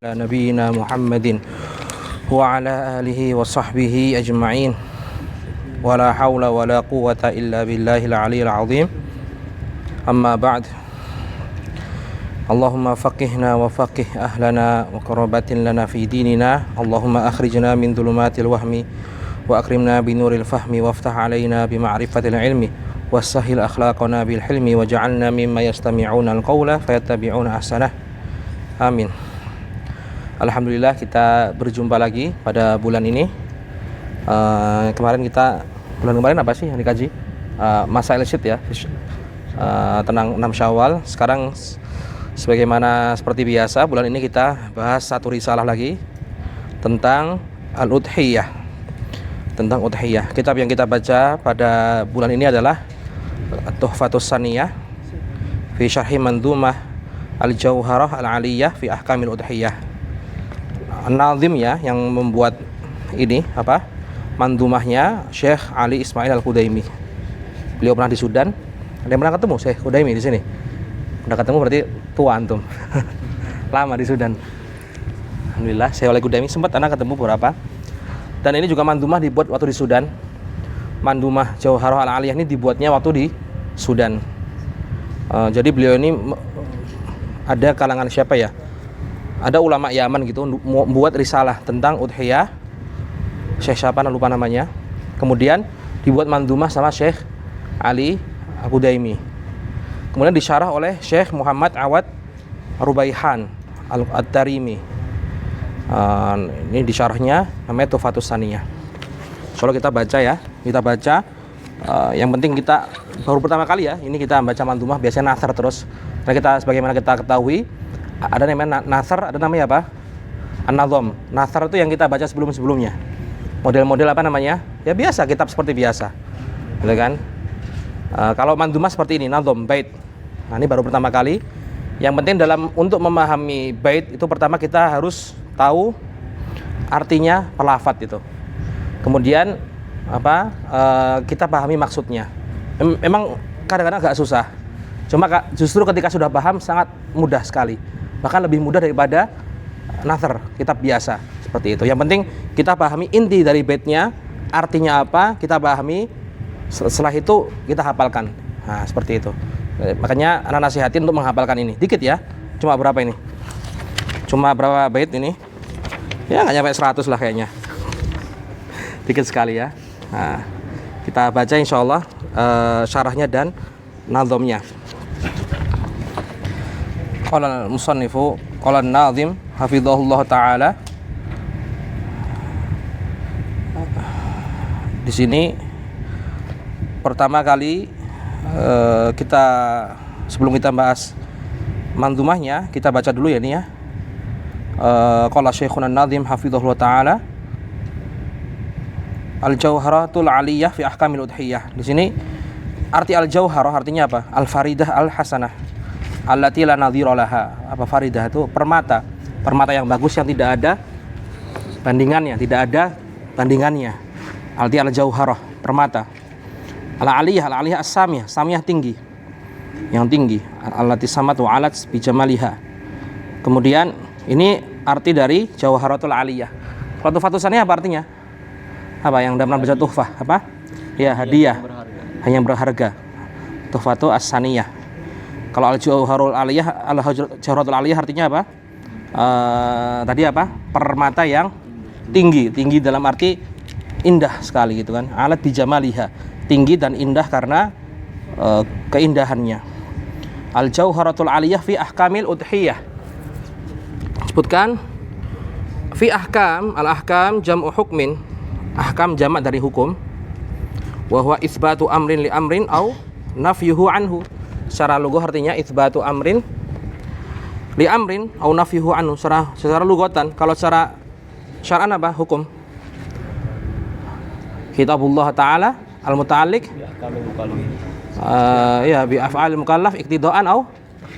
نبينا محمد وعلى آله وصحبه أجمعين ولا حول ولا قوة إلا بالله العلي العظيم أما بعد اللهم فقهنا وفقه أهلنا وقربة لنا في ديننا اللهم أخرجنا من ظلمات الوهم وأكرمنا بنور الفهم وافتح علينا بمعرفة العلم وسهل أخلاقنا بالحلم وجعلنا مما يستمعون القول فيتبعون أحسنه آمين. Alhamdulillah kita berjumpa lagi pada bulan ini. Bulan kemarin apa sih yang dikaji? Masail Syid ya, tentang 6 Syawal. Sekarang sebagaimana seperti biasa, bulan ini kita bahas satu risalah lagi tentang Al-Udhiyah. Tentang Udhiyah. Kitab yang kita baca pada bulan ini adalah Tuhfatus Saniyah fi Syarhi Mandhumah Al-Jauharah Al-Aliyah fi Ahkamil Udhiyah. An-Nazim ya yang membuat ini mandumahnya Syekh Ali Ismail Al-Qudaimi. Beliau pernah di Sudan. Ada yang pernah ketemu Syekh Qudaimi di sini? Udah ketemu berarti tua antum. Lama di Sudan. Alhamdulillah Syekh Ali Qudaimi sempat anak ketemu beberapa. Dan ini juga mandumah dibuat waktu di Sudan. Mandumah Jauharah Al-Aliyah ini dibuatnya waktu di Sudan. Jadi beliau ini ada kalangan siapa ya? Ada ulama Yaman gitu membuat risalah tentang Udhiyah. Syekh siapa lupa namanya. Kemudian dibuat mandumah sama Syekh Ali Al-Qudaimi. Kemudian disyarah oleh Syekh Muhammad Awad Rubaihan Al-Tarimi. Ini disyarahnya namanya Tuhfatus Saniyah. Soalnya kita baca ya, yang penting kita baru pertama kali ya, ini kita baca mandumah biasanya nasar terus. Karena kita sebagaimana kita ketahui ada namanya nasar, ada namanya apa? An-Nazam. Nasar itu yang kita baca sebelum-sebelumnya. Model-model apa namanya? Ya biasa, kitab seperti biasa. Gitu kan? Kalau mandumah seperti ini, nazam, bait. Nah, ini baru pertama kali. Yang penting untuk memahami bait itu pertama kita harus tahu artinya pelafat itu. Kemudian kita pahami maksudnya. Memang kadang-kadang agak susah. Cuma justru ketika sudah paham sangat mudah sekali. Bahkan lebih mudah daripada nazar, kitab biasa seperti itu. Yang penting kita pahami inti dari baitnya, artinya apa, kita pahami. Setelah itu kita hafalkan. Nah, seperti itu. Makanya anak nasihatin untuk menghafalkan ini. Dikit ya. Cuma berapa ini? Cuma berapa bait ini? Ya nggak nyampe 100 lah kayaknya. Dikit sekali ya. Nah, kita baca insyaallah syarahnya dan nazamnya. Qala al-musannifu qala an-nazim hafizahullah taala. Di sini pertama kali kita sebelum kita bahas mandumahnya, kita baca dulu ya ini ya. Qala Syekhuna an-nazim hafizahullah taala Al-Jauharatul Aliyah fi Ahkamil Udhiyah. Di sini arti al-jauharah artinya apa? Al-faridah al-hasanah allati la nadhira laha. Apa faridah itu? Permata. Permata yang bagus yang tidak ada bandingannya, Arti al-jauharah, permata. Al-aliyah as-samiyah, samiyah tinggi. Yang tinggi. Allati samatu alat bi jamaliha. Kemudian ini arti dari jauharatul aliyah. Kalau tuhfatusannya apa artinya? Apa yang dalam baca tuhfah? Apa? Ya, hadiah. Hanya berharga. Tuhfatu as-saniyah. Kalau al-jauharul aliyah artinya apa? Tadi apa? Permata yang tinggi dalam arti indah sekali gitu kan. Alat bijamaliha, tinggi dan indah karena keindahannya. Al-jauharatul aliyah fi ahkamil udhiyah. Sebutkan fi ahkam, al-ahkam jam'u hukmin. Ahkam jamak dari hukum. Wa huwa itsbatu amrin li amrin au nafyuhu anhu. Secara lugah artinya itsbatu amrin li amrin au nafyuhu anhu. Secara lugatan. Kalau secara syar'an apa? Hukum. Kitabullah Ta'ala al-muta'alliq bi af'al mukallaf iktidaan au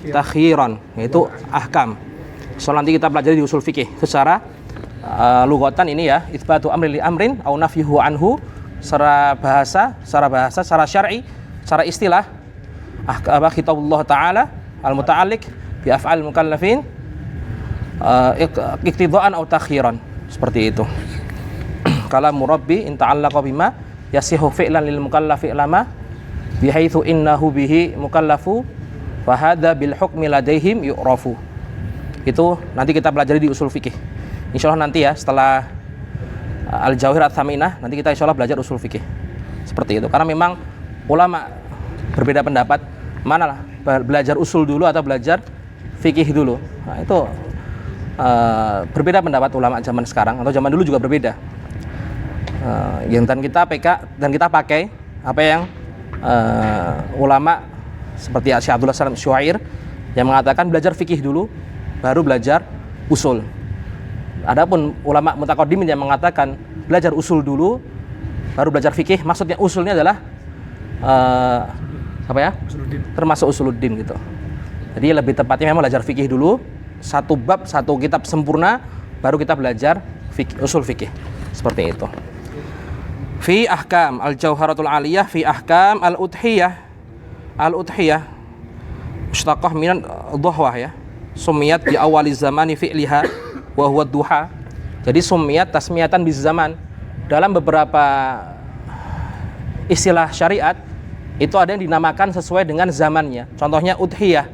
takhiran. Yaitu ahkam. So nanti kita pelajari di usul fikih. Secara lugatan ini ya, itsbatu amrin li amrin au nafyuhu anhu. Secara bahasa, secara syar'i, secara istilah kitabullah ta'ala al-muta'alliq bi af'al mukallafin iktidaan atau takhiran, seperti itu. Kalamu rabbi in ta'allaqa bima yasihu fi'lan lil mukallafi lama bihaitsu innahu bihi mukallafu fa hadza bil hukmi ladaihim yu'rafu. Itu nanti kita pelajari di usul fikih. Insyaallah nanti ya, setelah Al-Jawahir Ats-Tsaminah nanti kita insyaallah belajar usul fikih. Seperti itu. Karena memang ulama berbeda pendapat, mana lah belajar usul dulu atau belajar fikih dulu. Nah, itu berbeda pendapat ulama zaman sekarang atau zaman dulu juga berbeda. Dan kita pakai apa yang ulama seperti Syekh Abdullah Salam Syuair yang mengatakan belajar fikih dulu baru belajar usul. Adapun ulama mutaqaddimin yang mengatakan belajar usul dulu baru belajar fikih, maksudnya usulnya adalah termasuk usuluddin gitu. Jadi lebih tepatnya memang belajar fikih dulu, satu bab, satu kitab sempurna, baru kita belajar usul fikih. Seperti itu. Fi ahkam al-jawharatul aliyah fi ahkam al-udhiyah. Al-udhiyah mushtaqah minan dhuhwah ya. Sumiyat di awali zamani fi'liha wa huwa duha. Jadi sumiyat tasmiyatan bis zaman. Dalam beberapa istilah syariat itu ada yang dinamakan sesuai dengan zamannya. Contohnya udhiyah.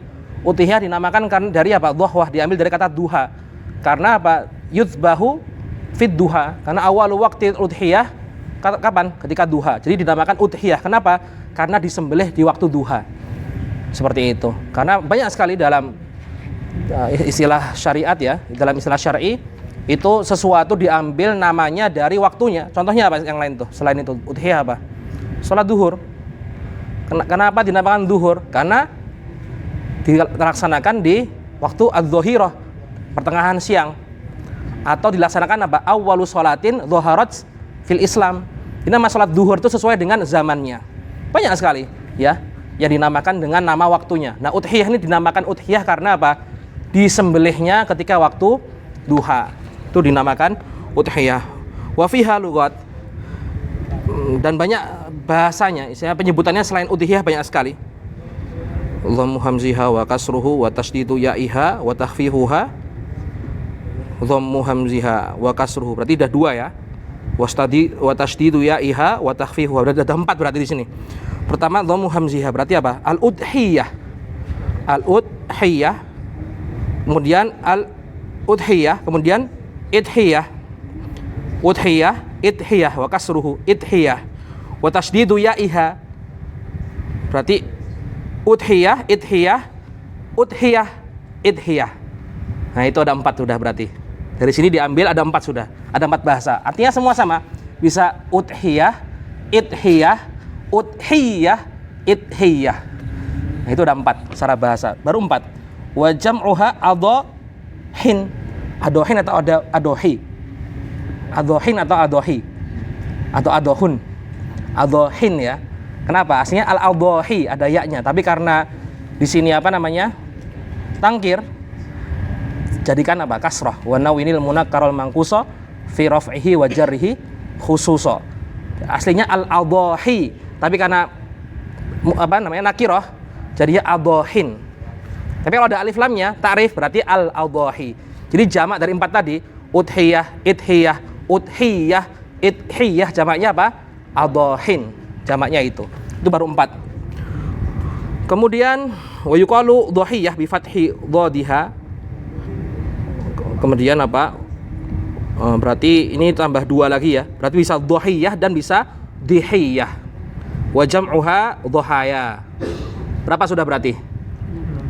Udhiyah dinamakan karena dari apa? Dhuhwah, diambil dari kata duha. Karena apa? Yudzbahu fid duha. Karena awal waqti udhiyah kapan? Ketika duha. Jadi dinamakan udhiyah. Kenapa? Karena disembelih di waktu duha. Seperti itu. Karena banyak sekali dalam istilah syariat ya, dalam istilah syar'i itu sesuatu diambil namanya dari waktunya. Contohnya apa yang lain tuh? Selain itu udhiyah apa? Salat duhur. Kenapa dinamakan duhur? Karena dilaksanakan di waktu adz-dzahirah, pertengahan siang. Atau dilaksanakan apa? Awwalu sholatin dzaharat fil Islam. Ini nama sholat duhur itu sesuai dengan zamannya. Banyak sekali ya yang dinamakan dengan nama waktunya. Nah, udhiyah ini dinamakan udhiyah karena apa? Disembelihnya ketika waktu duha. Itu dinamakan udhiyah. Wa fiha lughat. Dan banyak bahasanya, istilahnya penyebutannya selain udhiyah banyak sekali. Dhammu hamziha wa kasruhu wa tasdidu ya'iha wa takhfifuha. Dhammu hamziha wa kasruhu. Berarti ada dua ya. Wa tasdidu ya'iha wa takhfifuha. Berarti ada 4 berarti di sini. Pertama dhammu hamziha berarti apa? Al-udhiyah. Al-udhiyah. Kemudian al-udhiyah, kemudian idhiyah. Udhiyah, idhiyah wa kasruhu, idhiyah. Wa tasdidu ya'iha. Berarti udhiyah, idhiyah, udhiyah, idhiyah. Nah, itu ada 4 sudah berarti. Dari sini diambil ada 4 sudah. Ada 4 bahasa. Artinya semua sama. Bisa udhiyah, idhiyah, udhiyah, idhiyah. Nah, itu ada 4 secara bahasa. Baru 4. Wa jam'uha adhahin. Adhahin atau adhahi. Adhahin atau adhahi. Atau adhahun. Adhahin ya. Kenapa? Aslinya al-adhahi ada ya-nya, tapi karena di sini apa namanya? Tangkir. Jadikan apa? Kasrah. Wa nawinil munakkarul manqusa fi raf'ihi wa jarrihi khususa. Aslinya al-adhahi, tapi karena apa namanya? Nakirah, jadinya adhahin. Tapi kalau ada alif lamnya, ta'rif berarti al-adhahi. Jadi jamak dari 4 tadi, udhiyah, idhiyah, udhiyah, idhiyah, jamaknya apa? Adhahin. Jamaknya itu baru 4. Kemudian wa yuqalu dhahiyah bi fathi dhadiha. Kemudian apa? Berarti ini tambah 2 lagi ya. Berarti bisa dhahiyah dan bisa dihiyah. Wa jam'uha dhahaya. Berapa sudah berarti?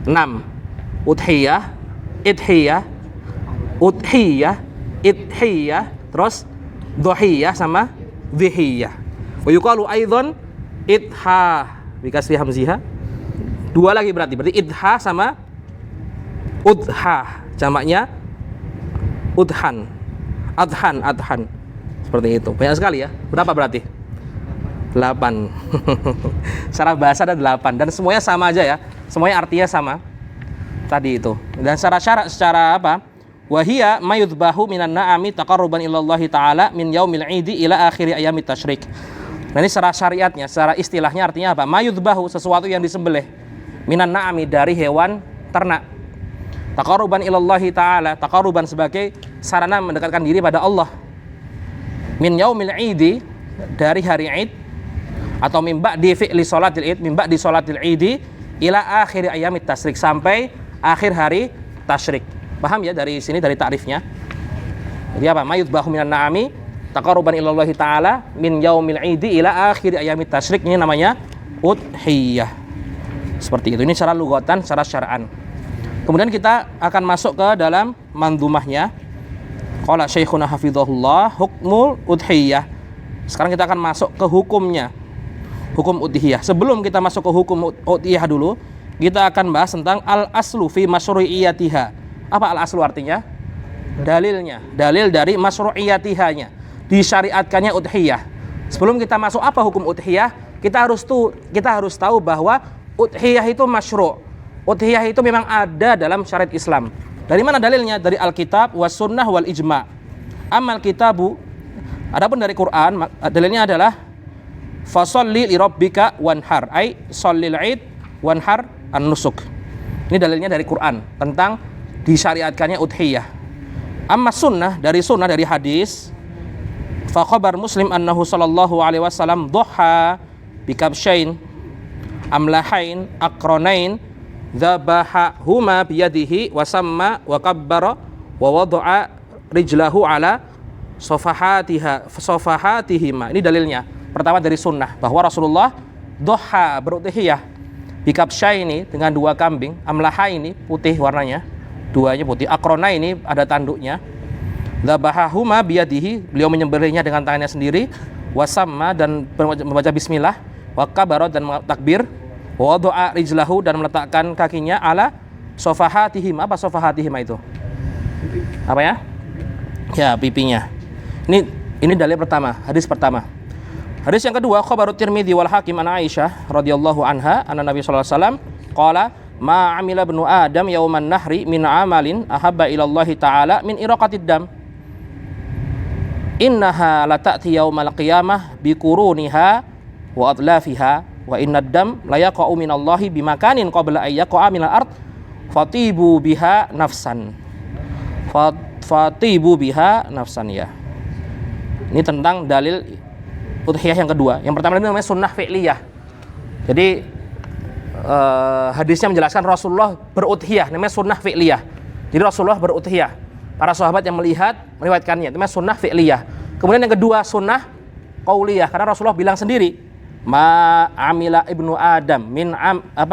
6. Udhiyah, idhiyah, udhiyah, idhiyah, terus dhahiyah sama dhihiyah. Wa yuqalu aidzan idha bikasri hamziha. 2 lagi berarti idha sama udha, jamaknya udhan, adhan. Seperti itu. Banyak sekali ya. Berapa berarti? 8. Secara bahasa ada 8 dan semuanya sama aja ya. Semuanya artinya sama. Tadi itu. Dan secara apa? Wahia mayudbahu minan na'ami taqarruban ilallahi ta'ala min yaumil 'idi ila akhiri ayyamit tasyrik. Nah, ini secara syariatnya, secara istilahnya artinya apa? Mayudbahu, sesuatu yang disembelih. Minan na'ami, dari hewan ternak. Taqarruban ilallahi ta'ala, taqarruban sebagai sarana mendekatkan diri pada Allah. Min yaumil idi, dari hari Id, atau min ba'di fi'li sholatil Id, min ba'di sholatil Idi ila akhir ayamit tasyrik, sampai akhir hari tasyrik. Paham ya dari sini, dari ta'rifnya? Jadi apa? Mayudbahu minan na'ami taqarruban ilallahi ta'ala min yaumil idi ila akhir ayamit tasyrik, ini namanya udhiyah. Seperti itu. Ini secara lugatan, secara syara'an. Kemudian kita akan masuk ke dalam mandumahnya. Qala Syekhuna hafizahullah, hukmul udhiyah. Sekarang kita akan masuk ke hukumnya. Hukum udhiyah. Sebelum kita masuk ke hukum udhiyah dulu, kita akan bahas tentang al-aslu fi masyru'iyatiha. Apa al-aslu artinya? Dalilnya. Dalil dari masyru'iyatihanya. Disyariatkannya udhiyah. Sebelum kita masuk apa hukum udhiyah, kita harus tahu bahwa udhiyah itu masyru'. Udhiyah itu memang ada dalam syariat Islam. Dari mana dalilnya? Dari Alkitab was sunnah wal ijma'. Amal kitabu, adapun dari Quran, dalilnya adalah fasholli li rabbika wanhar, ai shallil id wanhar an-nusuk. Ini dalilnya dari Quran tentang disyariatkannya udhiyah. Amma sunnah, dari hadis, fa khabar Muslim annahu sallallahu alaihi wasallam dhuha bikabshain amlahain aqranain dzabahahuma biyadihi wa samma wa kabbara wa wada'a rijlahu ala sofahatihima. Ini dalilnya. Pertama dari sunnah, bahwa Rasulullah dhuha, berudhiyah, bikabshaini, dengan 2 kambing, amlaha ini putih warnanya, duanya putih, akrona ini ada tanduknya, dzabahahuma biyadihi, beliau menyembelihnya dengan tangannya sendiri, wa samma, dan membaca bismillah, wa kabbara, dan takbir, wa wada'a rijlahu, dan meletakkan kakinya ala sofahatihim. Apa sofahatihim itu? Apa ya? Ya, pipinya. Ini dalil pertama, hadis pertama. Hadis yang kedua, khabarut Tirmidzi wal Hakim an Aisyah radhiyallahu anha anna Nabi sallallahu alaihi wasallam qala ma amila ibnu Adam yauman nahri min amalin ahabba ila Allah taala min iraqatid dam. Innaha la ta'ti yaumal qiyamah bi quruniha wa adlafiha wa innad dam la yaqa'u minallahi bimakanin qabla ay yaqa'a minal ard fatibu biha nafsan. Fatibu biha nafsan, ya. Ini tentang dalil udhiyah yang kedua. Yang pertama ini namanya sunnah fi'liyah. Jadi hadisnya menjelaskan Rasulullah berudhiyah, namanya sunnah fi'liyah. Jadi Rasulullah berudhiyah. Para sahabat yang meriwayatkannya, namanya sunnah fi'liyah. Kemudian yang kedua sunnah qauliyah, karena Rasulullah bilang sendiri, ma amila ibnu Adam min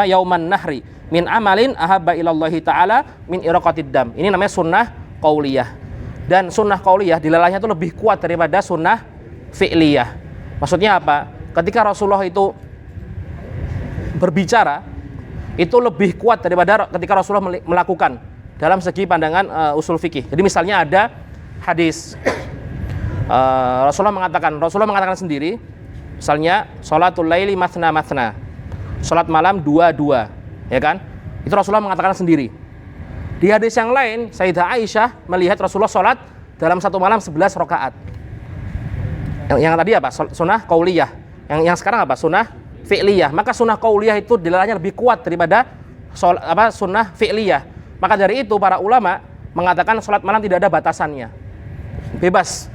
yauman nahri min amalin ahabba ilallahi ta'ala min iraqatid dam. Ini namanya sunnah qauliyah. Dan sunnah qauliyah dilalahnya itu lebih kuat daripada sunnah fi'liyah. Maksudnya apa? Ketika Rasulullah itu berbicara, itu lebih kuat daripada ketika Rasulullah melakukan dalam segi pandangan usul fikih. Jadi misalnya ada hadis Rasulullah mengatakan sendiri, misalnya sholatul laili mathna mathna, sholat malam 2-2, ya kan? Itu Rasulullah mengatakan sendiri. Di hadis yang lain, Sayyidah Aisyah melihat Rasulullah sholat dalam satu malam 11 rakaat. Yang tadi apa? Sunnah qauliyah. Yang sekarang apa? Sunnah fi'liyah. Maka sunnah qauliyah itu dilalahnya lebih kuat daripada sunnah fi'liyah. Maka dari itu para ulama mengatakan sholat malam tidak ada batasannya, bebas.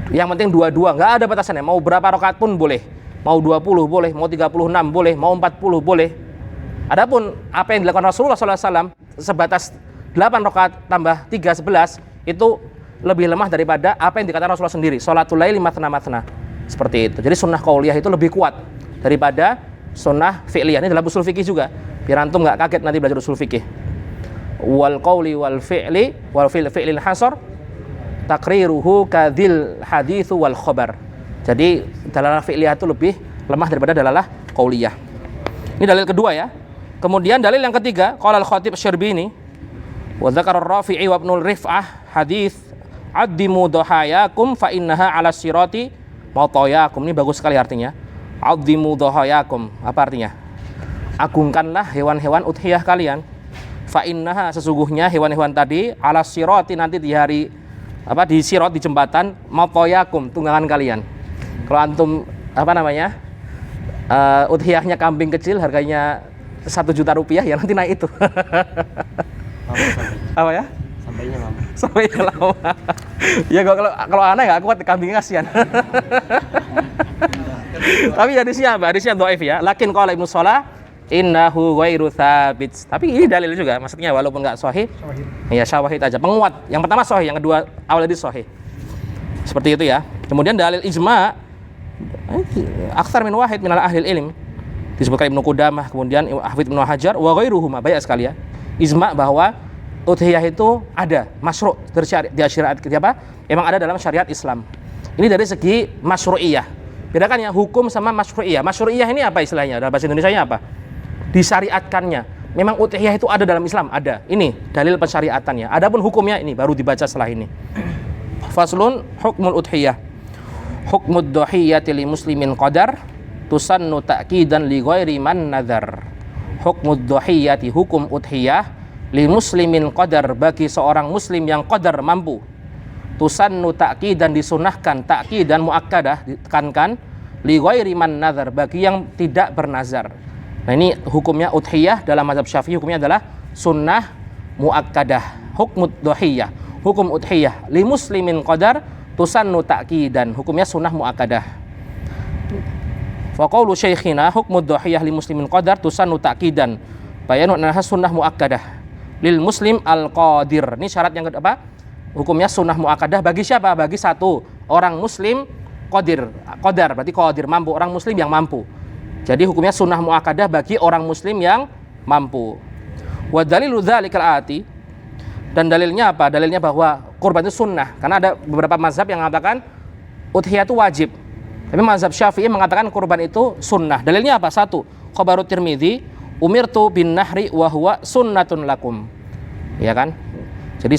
Yang penting 2-2, nggak ada batasannya. Mau berapa rakaat pun boleh. Mau 20 boleh, mau 36 boleh, mau 40 boleh. Adapun apa yang dilakukan Rasulullah SAW sebatas 8 rakaat tambah 3, 11, itu lebih lemah daripada apa yang dikatakan Rasulullah sendiri, sholatul laili mathna mathna. Seperti itu. Jadi sunnah qauliyah itu lebih kuat daripada sunnah fi'liyah. Ini dalam usul fikih juga, biar antum nggak kaget nanti belajar usul fikih. Wal qauli wal fi'li wal fi'lil hasar takriruhu kadhil haditsu wal khabar. Jadi dalalah fi'liyah itu lebih lemah daripada dalalah qauliyah. Ini dalil kedua, ya. Kemudian dalil yang ketiga, qala al-Khatib Asy-Syarbini wa dzakara ar-Rafi'i wa Ibnu Rif'ah hadits addimu dhahayakum fa innaha 'ala sirati matayakum. Ini bagus sekali artinya. Addimu dhahayakum. Apa artinya? Agungkanlah hewan-hewan udhiyah kalian. Fa innaha, sesungguhnya hewan-hewan tadi 'ala sirati, nanti di hari di sirat, di jembatan, matayakum, tunggangan kalian. Kalau antum udhiyahnya kambing kecil harganya 1 juta rupiah, ya nanti naik itu. Apa ya? Sampainya lama. Sampainya lama. Ya kalau aneh nggak kuat, kambingnya kasihan. Tapi hadisnya apa? Hadisnya dhaif ya. Lakin qala Ibnu Shalah innahu ghairu tsabit. Tapi ini dalil juga, maksudnya walaupun nggak sahih. Ya syawahid aja. Penguat. Yang pertama sahih, yang kedua awal hadis sahih. Seperti itu ya. Kemudian dalil ijma' aktsar min wahid minal ahli ilm. Disebutkan Ibnu Qudamah, kemudian Hafidz Ibnu Hajar wa ghairuhuma, banyak sekali ya. Ijma' bahwa udhiyah itu ada, masyru' dari syariat apa? Emang ada dalam syariat Islam. Ini dari segi masyru'iyah. Bedakan ya hukum sama masyru'iyah. Masyru'iyah ini apa istilahnya? Dalam bahasa Indonesianya apa? Disyariatkannya. Memang udhiyah itu ada dalam Islam, ada. Ini dalil pensyariatannya. Adapun hukumnya ini baru dibaca setelah ini. Faslun hukmul udhiyah. Hukmud dhuhiyyati li muslimin qadar tusannu ta'kidan li ghairi man nadhar. Hukmud dhuhiyyati, hukum udhiyah, li muslimin qadar, bagi seorang muslim yang qadar, mampu. Tusannu ta'kidan, disunahkan, ta'kidan muakkadah, ditekankan, li ghairi man nadhar, bagi yang tidak bernazar. Nah ini hukumnya udhiyah dalam mazhab Syafi'i, hukumnya adalah sunnah muakkadah. Hukmud dhuhiyyah, hukum udhiyah li muslimin qadar tusannu ta'kidan, hukumnya sunnah muakkadah. Fa qaulu syekhina hukmud dhuhiyyah li muslimin qadar tusannu ta'kidan bayanu annaha sunnah muakkadah lil muslim al qadir. Ini syarat yang kedua apa? Hukumnya sunnah muakkadah bagi siapa? Bagi satu orang muslim qadir. Qadar berarti qadir, mampu, orang muslim yang mampu. Jadi hukumnya sunnah muakkadah bagi orang muslim yang mampu. Wa dalilu dzalikal ati, dan dalilnya apa? Dalilnya bahwa kurban itu sunnah, karena ada beberapa mazhab yang mengatakan udhiyah itu wajib. Tapi mazhab Syafi'i mengatakan kurban itu sunnah. Dalilnya apa? Satu, khabarut Tirmidzi, umirtu bin nahri wa huwa sunnatun lakum. Ya kan? Jadi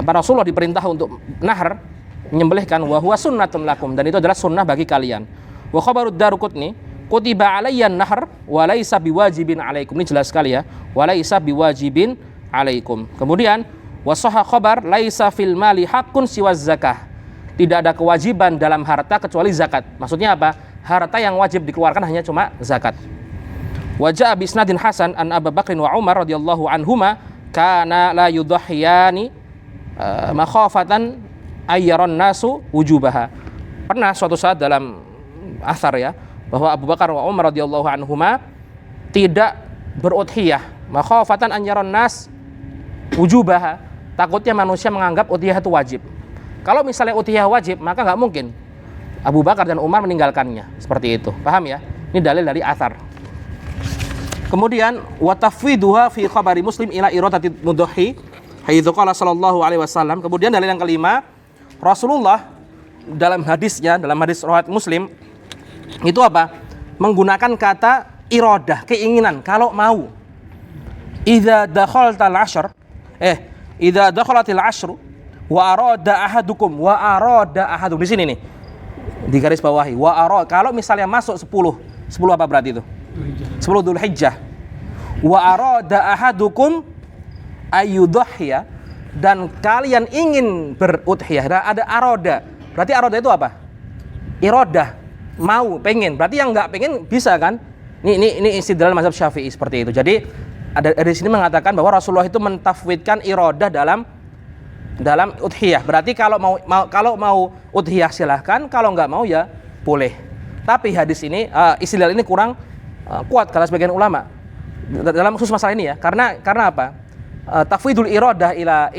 Rasulullah diperintah untuk nahar, menyembelihkan, wa huwa sunnatun lakum, dan itu adalah sunnah bagi kalian. Wa khabarud Daruqutni, kutiba alayyan nahr wa laisa biwajibin alaikum. Ini jelas sekali ya. Wa laisa biwajibin alaikum. Kemudian wasahha khabar laisa fil mali haqqun siwaz zakah. Tidak ada kewajiban dalam harta kecuali zakat. Maksudnya apa? Harta yang wajib dikeluarkan hanya cuma zakat. Wa jaa bi isnadin hasan an Abu Bakr wa Umar radhiyallahu anhuma kana la yudhhiyani makhafatan ayyaran nasu wujubaha. Pernah suatu saat dalam athar ya, bahwa Abu Bakar wa Umar radhiyallahu anhuma tidak berudhiyah makhafatan ayyaran nas wujubaha, takutnya manusia menganggap udhiyah itu wajib. Kalau misalnya udhiyah wajib, maka nggak mungkin Abu Bakar dan Umar meninggalkannya. Seperti itu, paham ya? Ini dalil dari athar. Kemudian wa tafwiduha fi khabari Muslim ila iradati mudhi haitsu qala sallallahu alaihi wasallam. Kemudian dalil yang kelima, Rasulullah dalam hadisnya, dalam hadis riwayat Muslim itu apa? Menggunakan kata iradah, keinginan, kalau mau. Idza dakhaltal ashr, idza dakhalatil ashru wa arada ahadukum, wa arada ahadum, di sini nih di garis bawahi, wa arada, kalau misalnya masuk 10 apa berarti itu? 10 Dzulhijjah. Wa arada ahadukum ayyudhhiya, dan kalian ingin berudhiyah. Ada aroda, berarti aroda itu apa? Iradah, mau, pengen. Berarti yang nggak pengen bisa kan? Ini istidlal mazhab Syafi'i seperti itu. Jadi ada di sini mengatakan bahwa Rasulullah itu mentafwidkan iradah dalam udhiyah. Berarti kalau mau udhiyah silahkan, kalau nggak mau ya boleh. Tapi hadis ini istidlal ini kurang kuat kata sebagian ulama dalam khusus masalah ini ya. Karena apa? Tafwidul iradah ila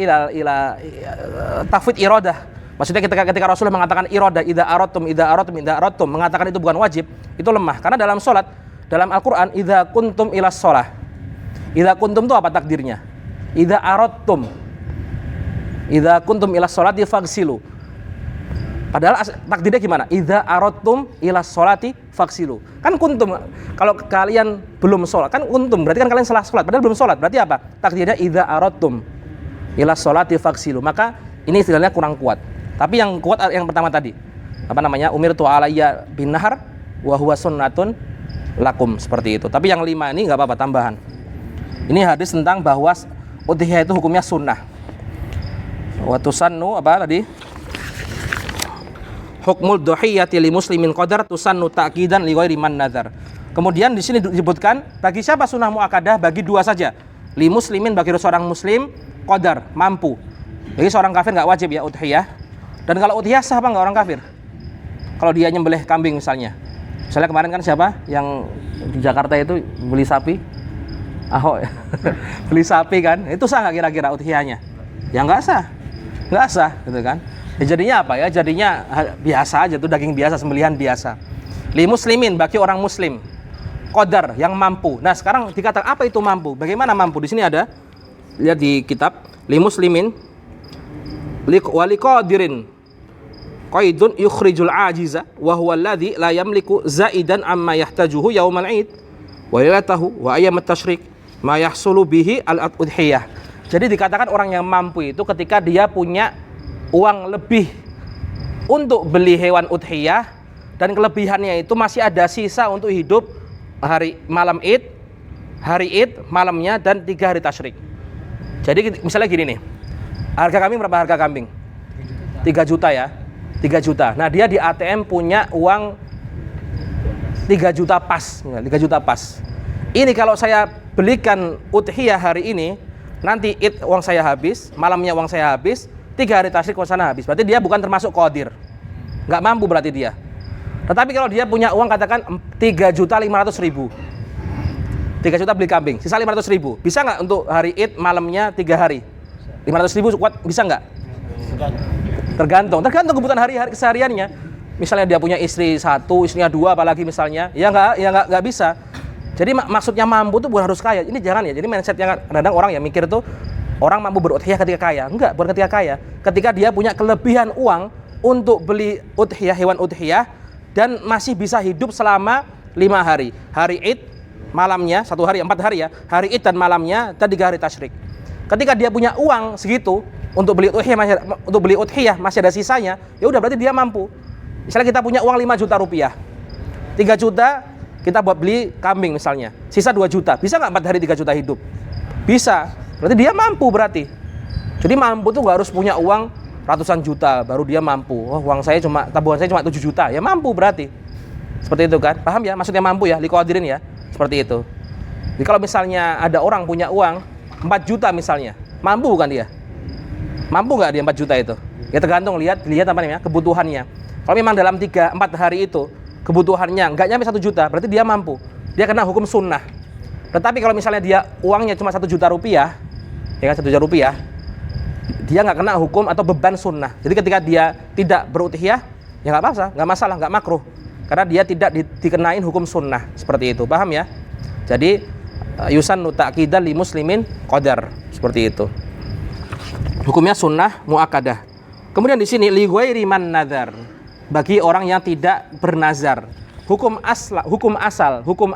tafwid iradah. Maksudnya ketika Rasulullah mengatakan iradah idza aradtum mengatakan itu bukan wajib, itu lemah. Karena dalam salat, dalam Al-Qur'an idza kuntum ilas shalah. Idza kuntum itu apa takdirnya? Idza aradtum. Idza kuntum ilas sholati faghsilu. Padahal takdirnya gimana? Idza aradtum ilas sholati faghsilu. Kan kuntum, kalau kalian belum sholat, kan kuntum, berarti kan kalian salah sholat, padahal belum sholat. Berarti apa? Takdirnya idza aradtum ilas sholati faghsilu. Maka ini istilahnya kurang kuat. Tapi yang kuat yang pertama tadi. Apa namanya? Umirtu alayya bin nahar wa huwa sunnatun lakum, seperti itu. Tapi yang 5 ini enggak apa-apa, tambahan. Ini hadis tentang bahwa udhiyah itu hukumnya sunnah. Wa tusannu apa tadi? Hukmul dhuhiyyati li muslimin qadar tusannu ta'kidan li ghairi man nadhar. Kemudian di sini disebutkan bagi siapa sunnah muakkadah? Bagi dua saja. Li muslimin bagi seorang muslim qadar, mampu. Bagi seorang kafir nggak wajib ya udhiyah. Dan kalau udhiyah sah apa nggak orang kafir? Kalau dia nyembelih kambing misalnya. Misalnya kemarin kan siapa yang di Jakarta itu beli sapi? Ahok ya. Beli sapi kan, itu sah nggak kira-kira udhiyahnya? Ya nggak sah gitu kan. Ya, jadinya apa ya? Jadinya biasa aja tuh, daging biasa, sembelihan biasa. Li muslimin bagi orang muslim qadar, yang mampu. Nah sekarang dikatakan apa itu mampu? Bagaimana mampu? Di sini ada, lihat di kitab, li muslimin wali qadirin qaidun yukhrijul ajiza wa huwa alladhi la yamliku zaidan amma yahtajuhu yaumal id wa lailatahu wa ayyamat tasyrik ma yahsulu bihi al-udhiyah. Jadi dikatakan orang yang mampu itu ketika dia punya uang lebih untuk beli hewan udhiyah dan kelebihannya itu masih ada sisa untuk hidup hari Id malamnya dan 3 hari tasyrik. Jadi misalnya gini nih, harga kambing berapa harga kambing? 3 juta ya, 3 juta. Nah dia di ATM punya uang 3 juta pas, 3 juta pas. Ini kalau saya belikan udhiyah hari ini, nanti Id uang saya habis, malamnya uang saya habis, 3 hari tasyrik uang sana habis. Berarti dia bukan termasuk qadir, nggak mampu berarti dia. Tetapi kalau dia punya uang katakan 3.500.000, 3 juta beli kambing, sisa 500.000, bisa nggak untuk hari Id malamnya 3 hari? 500.000 kuat, bisa nggak? Tergantung kebutuhan hari kesehariannya. Misalnya dia punya istri 1, istrinya 2, apalagi misalnya, ya nggak bisa. Jadi maksudnya mampu tuh bukan harus kaya. Ini jangan ya. Jadi mindset yang kadang orang ya mikir tuh orang mampu berudhiyah ketika kaya. Enggak, bukan ketika kaya. Ketika dia punya kelebihan uang untuk beli udhiyah, hewan udhiyah, dan masih bisa hidup selama 5 hari. Hari Id malamnya, 1 hari, 4 hari ya. Hari Id dan malamnya dan 3 hari tasyrik. Ketika dia punya uang segitu untuk beli udhiyah masih ada sisanya, ya udah berarti dia mampu. Misalnya kita punya uang 5 juta rupiah. 3 juta kita buat beli kambing misalnya. Sisa 2 juta. Bisa nggak 4 hari 3 juta hidup? Bisa. Berarti dia mampu berarti. Jadi mampu tuh nggak harus punya uang ratusan juta baru dia mampu. Oh, tabungan saya cuma 7 juta. Ya mampu berarti. Seperti itu kan? Paham ya? Maksudnya mampu ya, liqadirin ya. Seperti itu. Jadi kalau misalnya ada orang punya uang 4 juta misalnya, mampu bukan dia? Mampu nggak dia 4 juta itu? Ya tergantung lihat apa namanya kebutuhannya. Kalau memang dalam 3-4 hari itu kebutuhannya nggak nyampe 1 juta, berarti dia mampu. Dia kena hukum sunnah. Tetapi kalau misalnya dia uangnya cuma 1 juta rupiah, ya kan 1 juta rupiah, dia nggak kena hukum atau beban sunnah. Jadi ketika dia tidak berudhiyah, ya nggak apa-apa, nggak masalah, nggak makruh, karena dia tidak dikenain hukum sunnah. Seperti itu, paham ya? Jadi yusannu ta'qidan li muslimin qadar, seperti itu. Hukumnya sunnah muakkadah. Kemudian di sini li ghairi man nazar, bagi orang yang tidak bernazar. Hukum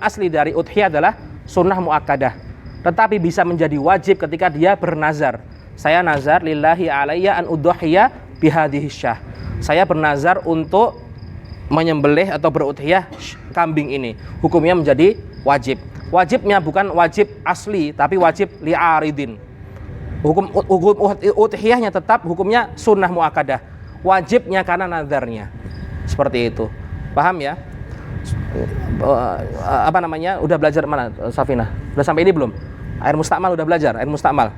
asli dari udhiyah adalah sunnah muakkadah, tetapi bisa menjadi wajib ketika dia bernazar. Saya nazar lillahi alayya an udhiyya bihadhihi syah. Saya bernazar untuk menyembelih atau berudhiyah kambing ini. Hukumnya menjadi wajib. Wajibnya bukan wajib asli, tapi wajib li'aridin. Hukum udhiyahnya tetap hukumnya sunnah muakkadah. Wajibnya karena nazarnya. Seperti itu. Paham ya? Udah belajar mana Safina? Udah sampai ini belum? Air mustakmal udah belajar? Air mustakmal.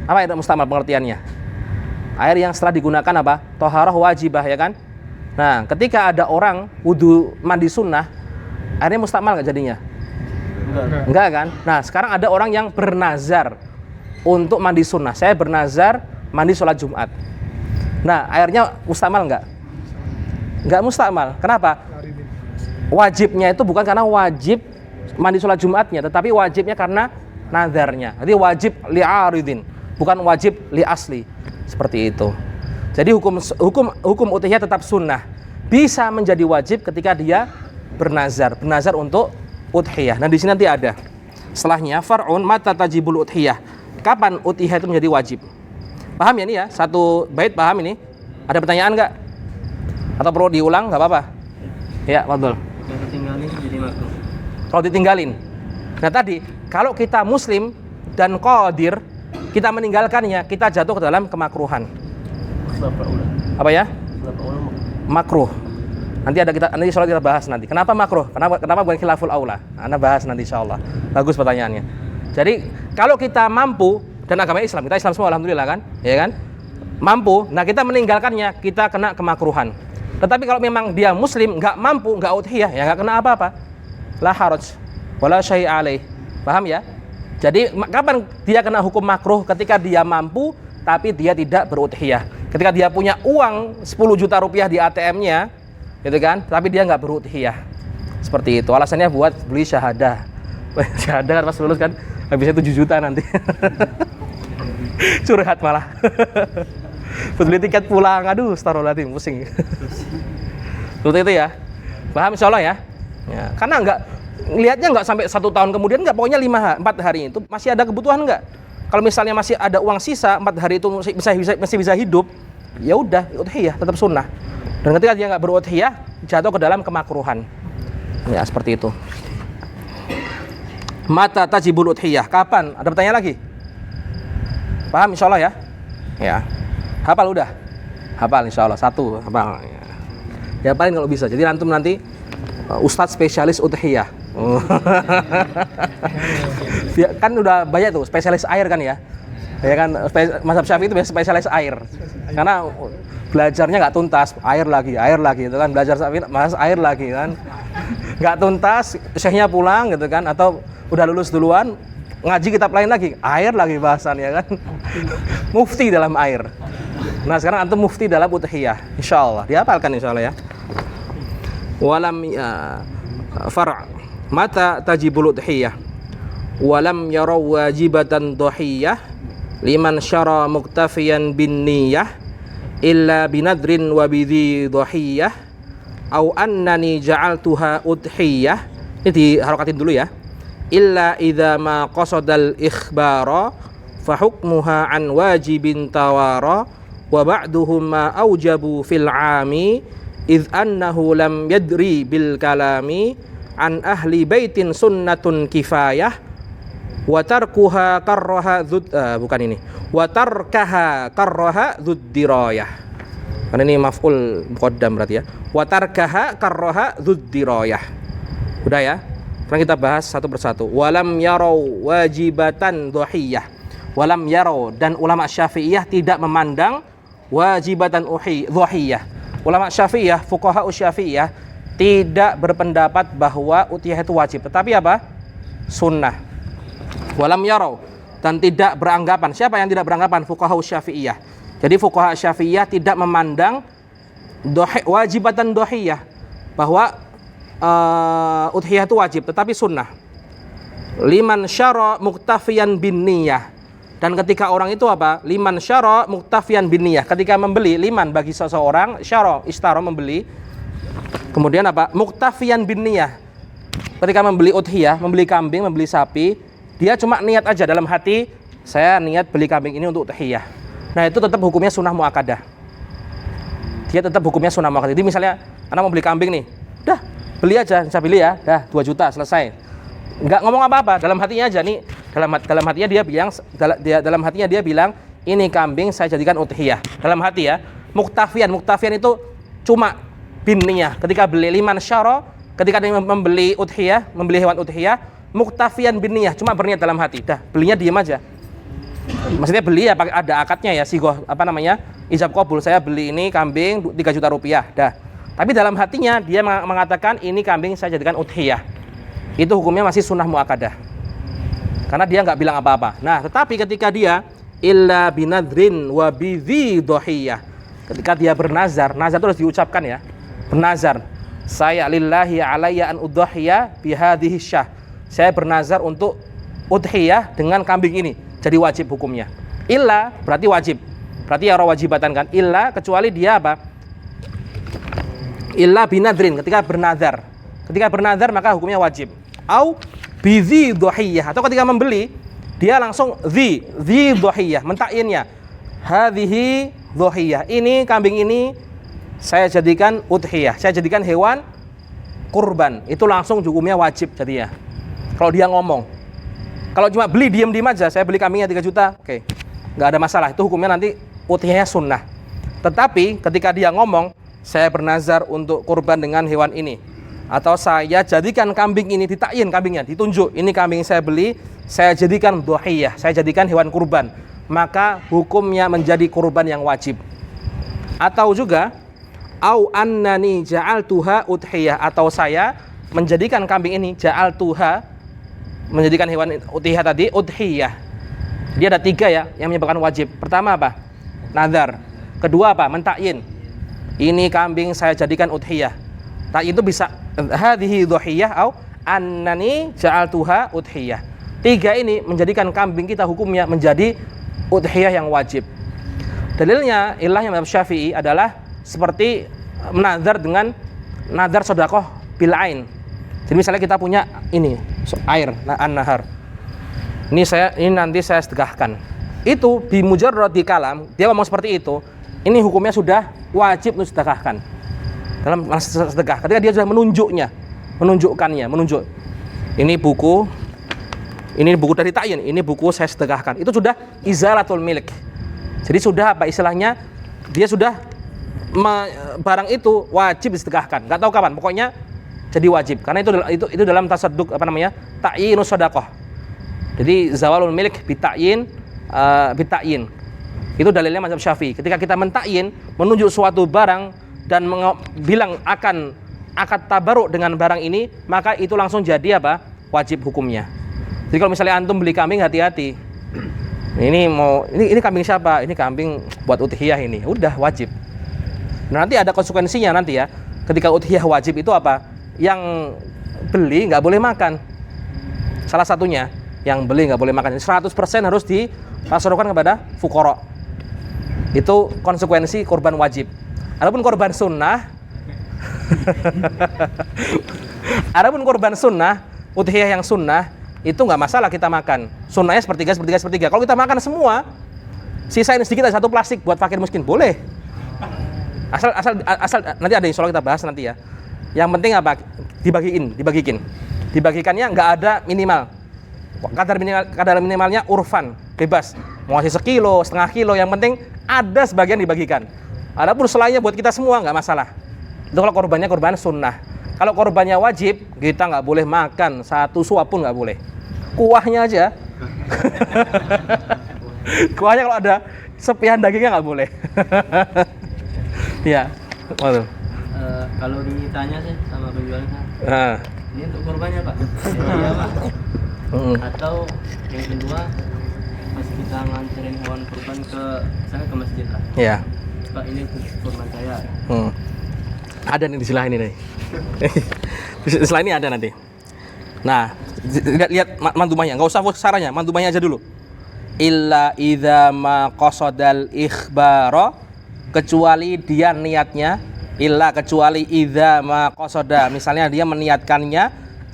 Apa air mustakmal pengertiannya? Air yang setelah digunakan apa? Thaharah wajibah, ya kan? Nah, ketika ada orang wudu mandi sunnah, airnya mustakmal nggak jadinya? Enggak kan? Nah, sekarang ada orang yang bernazar untuk mandi sunnah. Saya bernazar mandi sholat Jumat. Nah, airnya mustakmal nggak? Nggak mustakmal. Kenapa? Wajibnya itu bukan karena wajib mandi sholat Jumatnya, tetapi wajibnya karena nazarnya. Jadi wajib li'aridin, bukan wajib li asli. Seperti itu. Jadi hukum udhiyah tetap sunnah. Bisa menjadi wajib ketika dia bernazar untuk udhiyah. Nah, di sini nanti ada setelahnya far'un mata tajibul udhiyah. Kapan udhiyah itu menjadi wajib? Paham ya ini ya? Satu bait paham ini? Ada pertanyaan enggak? Atau perlu diulang? Enggak apa-apa. Ya, fadhol. Kalau ditinggalin jadi makruh. Kalau ditinggalin. Nah, tadi kalau kita muslim dan qadir, kita meninggalkannya, kita jatuh ke dalam kemakruhan. Apa ya? Makruh. Nanti insyaallah kita bahas nanti. Kenapa makruh? Kenapa bukan khilaful aula? Anda bahas nanti insyaallah. Bagus pertanyaannya. Jadi Kalau kita mampu, dan agama Islam, kita Islam semua alhamdulillah kan, ya kan? Mampu, nah kita meninggalkannya, kita kena kemakruhan. Tetapi kalau memang dia muslim, nggak mampu, nggak udhiyah, ya nggak kena apa-apa. La haraj, wala syai' alaih. Paham ya? Jadi kapan dia kena hukum makruh? Ketika dia mampu, tapi dia tidak berudhiyah. Ketika dia punya uang 10 juta rupiah di ATM-nya, gitu kan? Tapi dia nggak berudhiyah. Seperti itu. Alasannya buat beli syahadah. Syahadah kan pas lulus kan, habisnya 7 juta nanti. Curhat malah. Beli tiket pulang, aduh, astagfirullahaladzim, pusing. Seperti itu ya. Paham insya Allah ya? Ya, karena lihatnya nggak sampai 1 tahun kemudian, nggak, pokoknya 4 hari itu masih ada kebutuhan nggak? Kalau misalnya masih ada uang sisa 4 hari itu masih bisa hidup, ya udah udhiyah, tetap sunnah. Dan ketika dia nggak berudhiyah, jatuh ke dalam kemakruhan. Ya seperti itu. Mata tajibul udhiyah, kapan? Ada pertanyaan lagi? Paham insya Allah ya? Ya. Hafal udah? Hafal insya Allah, 1 hafal. Ya paling kalau bisa. Jadi antum nanti ustadz spesialis udhiyah. Kan udah banyak tuh spesialis air kan ya. Ya kan, mazhab Syafi'i itu biasa spesialis air. Karena belajarnya nggak tuntas, air lagi itu kan, belajar Syafi'i mas air lagi kan. Nggak tuntas, syekhnya pulang gitu kan, atau udah lulus duluan, ngaji kitab lain lagi, air lagi bahasan ya kan. Mufti dalam air. Nah, sekarang antum mufti dalam udhiyah. Insyaallah dihafalkan insyaallah ya. Walam far' mata tajibul udhiyah walam yaraw wajibatan dhiyah liman syara muktafiyan bin niyah illa binadrin wa bidhi dhiyah au annani ja'altuha udhiyah. Ini diharokatin dulu ya. Illa idza ma qasadal ikhbara fa hukmuha an wajibin tawara wa ba'duhum ma aujabu fil 'ami idh annahu lam yadri bil kalami an ahli baitin sunnatun kifayah wa tarkuha karraha wa tarkaha karraha dzuddirayah. Karena ini maf'ul muqaddam berarti ya. Wa tarkaha karraha dzuddirayah. Udah ya. Sekarang kita bahas satu persatu. Walam yarau wajibatan dhiyah. Walam yarau, dan ulama Syafi'iyah tidak memandang wajibatan dhiyah. Ulama Syafi'iyah, fuqaha Syafi'iyah tidak berpendapat bahwa udhiyah itu wajib, tetapi apa? Sunnah. Walam yarau, dan tidak beranggapan. Siapa yang tidak beranggapan? Fuqaha Syafi'iyah. Jadi fuqaha Syafi'iyah tidak memandang wajibatan dhiyah, bahwa udhiyah itu wajib, tetapi sunnah. Liman syara muktafiyan bin niyah. Dan ketika orang itu apa? Liman syara muktafiyan bin niyah. Ketika membeli, liman bagi seseorang, syara ishtara membeli. Kemudian apa? Muktafiyan bin niyah. Ketika membeli udhiyah, membeli kambing, membeli sapi, dia cuma niat aja dalam hati, saya niat beli kambing ini untuk udhiyah. Nah, itu tetap hukumnya sunnah muakkadah. Dia tetap hukumnya sunnah muakkadah. Jadi misalnya anak mau beli kambing nih, dah beli aja, saya beli ya, dah 2 juta selesai. Nggak ngomong apa-apa, dalam hatinya aja nih, dalam hatinya dia bilang ini kambing saya jadikan udhiyah. Dalam hati ya. Muktafiyan itu cuma bin niyah. Ketika beli liman syara, ketika dia membeli udhiyah, membeli hewan udhiyah, muktafiyan bin niyah, cuma berniat dalam hati. Dah, belinya diam aja. Maksudnya beli ya pakai ada akadnya ya, sigoh ijab qabul, saya beli ini kambing 3 juta rupiah, dah. Tapi dalam hatinya dia mengatakan ini kambing saya jadikan udhiyah. Itu hukumnya masih sunnah muakkadah. Karena dia nggak bilang apa-apa. Nah, tetapi ketika dia illa binadrin wa bidhi dhiyah. Ketika dia bernazar, nazar itu harus diucapkan ya. Bernazar, saya lillahi alayya an udhiyah bihadhihi syah. Saya bernazar untuk udhiyah dengan kambing ini. Jadi wajib hukumnya. Illa berarti wajib. Berarti ya wajibatan kan. Illa kecuali dia apa? Illa binadrin, ketika bernazar. Ketika bernazar maka hukumnya wajib. Au bidhi dhiyah, atau ketika membeli dia langsung dhi dhiyah, mentakyinnya. Hadhihi dhiyah. Ini kambing ini saya jadikan udhiyah. Saya jadikan hewan kurban. Itu langsung hukumnya wajib jadinya. Kalau dia ngomong. Kalau cuma beli diam-diam aja, saya beli kambingnya 3 juta, oke. Enggak ada masalah. Itu hukumnya nanti udhiyahnya sunnah. Tetapi ketika dia ngomong, saya bernazar untuk kurban dengan hewan ini. atau saya jadikan kambing ini, ditakyin kambingnya, ditunjuk, ini kambing saya beli, saya jadikan dhuhiyah, saya jadikan hewan kurban, maka hukumnya menjadi kurban yang wajib. Atau juga au annani ja'altuha udhiyah, atau saya menjadikan kambing ini ja'altuha, menjadikan hewan udhiyah tadi udhiyah. Dia ada 3 ya yang menyebabkan wajib. Pertama apa? Nazar. Kedua apa? Mentakyin. Ini kambing saya jadikan udhiyah. Takyin itu bisa hadhihi dhuhiyah au annani ja'altuha udhiyah. 3 ini menjadikan kambing kita hukumnya menjadi udhiyah yang wajib. Dalilnya ilahnya mazhab Syafi'i adalah seperti menazar dengan nazar sedekah bil ain. Jadi misalnya kita punya ini air an-nahar. Ini nanti saya sedekahkan. Itu bi mujarradi kalam, dia ngomong seperti itu. Ini hukumnya sudah wajib untuk sedekahkan. Dalam sedekah ketika dia sudah menunjukkannya. Ini buku dari ta'yin, ini buku saya sedekahkan. Itu sudah izalatul milik. Jadi sudah apa istilahnya? Dia sudah barang itu wajib disedekahkan. Enggak tahu kapan, pokoknya jadi wajib. Karena itu dalam tasadduk ta'yinus shadaqah. Jadi zawalul milik bita'yin. Itu dalilnya mazhab Syafi'i. Ketika kita mentakyin, menunjuk suatu barang dan bilang akan akad tabaruk dengan barang ini, maka itu langsung jadi apa? Wajib hukumnya. Jadi kalau misalnya antum beli kambing, hati-hati. Ini kambing siapa? Ini kambing buat udhiyah ini. Udah wajib. Nah, nanti ada konsekuensinya nanti ya. Ketika udhiyah wajib itu apa? Yang beli nggak boleh makan. Salah satunya yang beli nggak boleh makan. 100% harus ditasarrufkan kepada fuqara. Itu konsekuensi korban wajib. Adapun korban sunnah, udhiyah yang sunnah itu nggak masalah kita makan. Sunnahnya sepertiga. Kalau kita makan semua, sisain sedikit satu plastik buat fakir miskin boleh. Asal nanti ada insya Allah kita bahas nanti ya. Yang penting apa? Dibagikannya nggak ada minimal. Kadar minimalnya urfan, bebas. Mau ngasih sekilo, setengah kilo, yang penting ada sebagian dibagikan. Adapun selainnya buat kita semua nggak masalah. Itu kalau korban sunnah. Kalau korbannya wajib, kita nggak boleh makan satu suap pun nggak boleh. Kuahnya aja. Kuahnya kalau ada sepihan dagingnya nggak boleh. Ya, waduh. Kalau ditanya sih sama penjualnya, ini untuk korbannya Pak, ya, Pak. Atau yang kedua, pas kita nganterin hewan kurban ke masjid lah. Iya. Pak, ini kurban saya. Ada nih di sebelah ini nih. Di sebelah ini ada nanti. Nah, lihat mandumahnya, nggak usah saranya, mandumahnya aja dulu. Illa idza ma qasadal ikhbara, kecuali dia niatnya, kecuali idza ma qasada, misalnya dia meniatkannya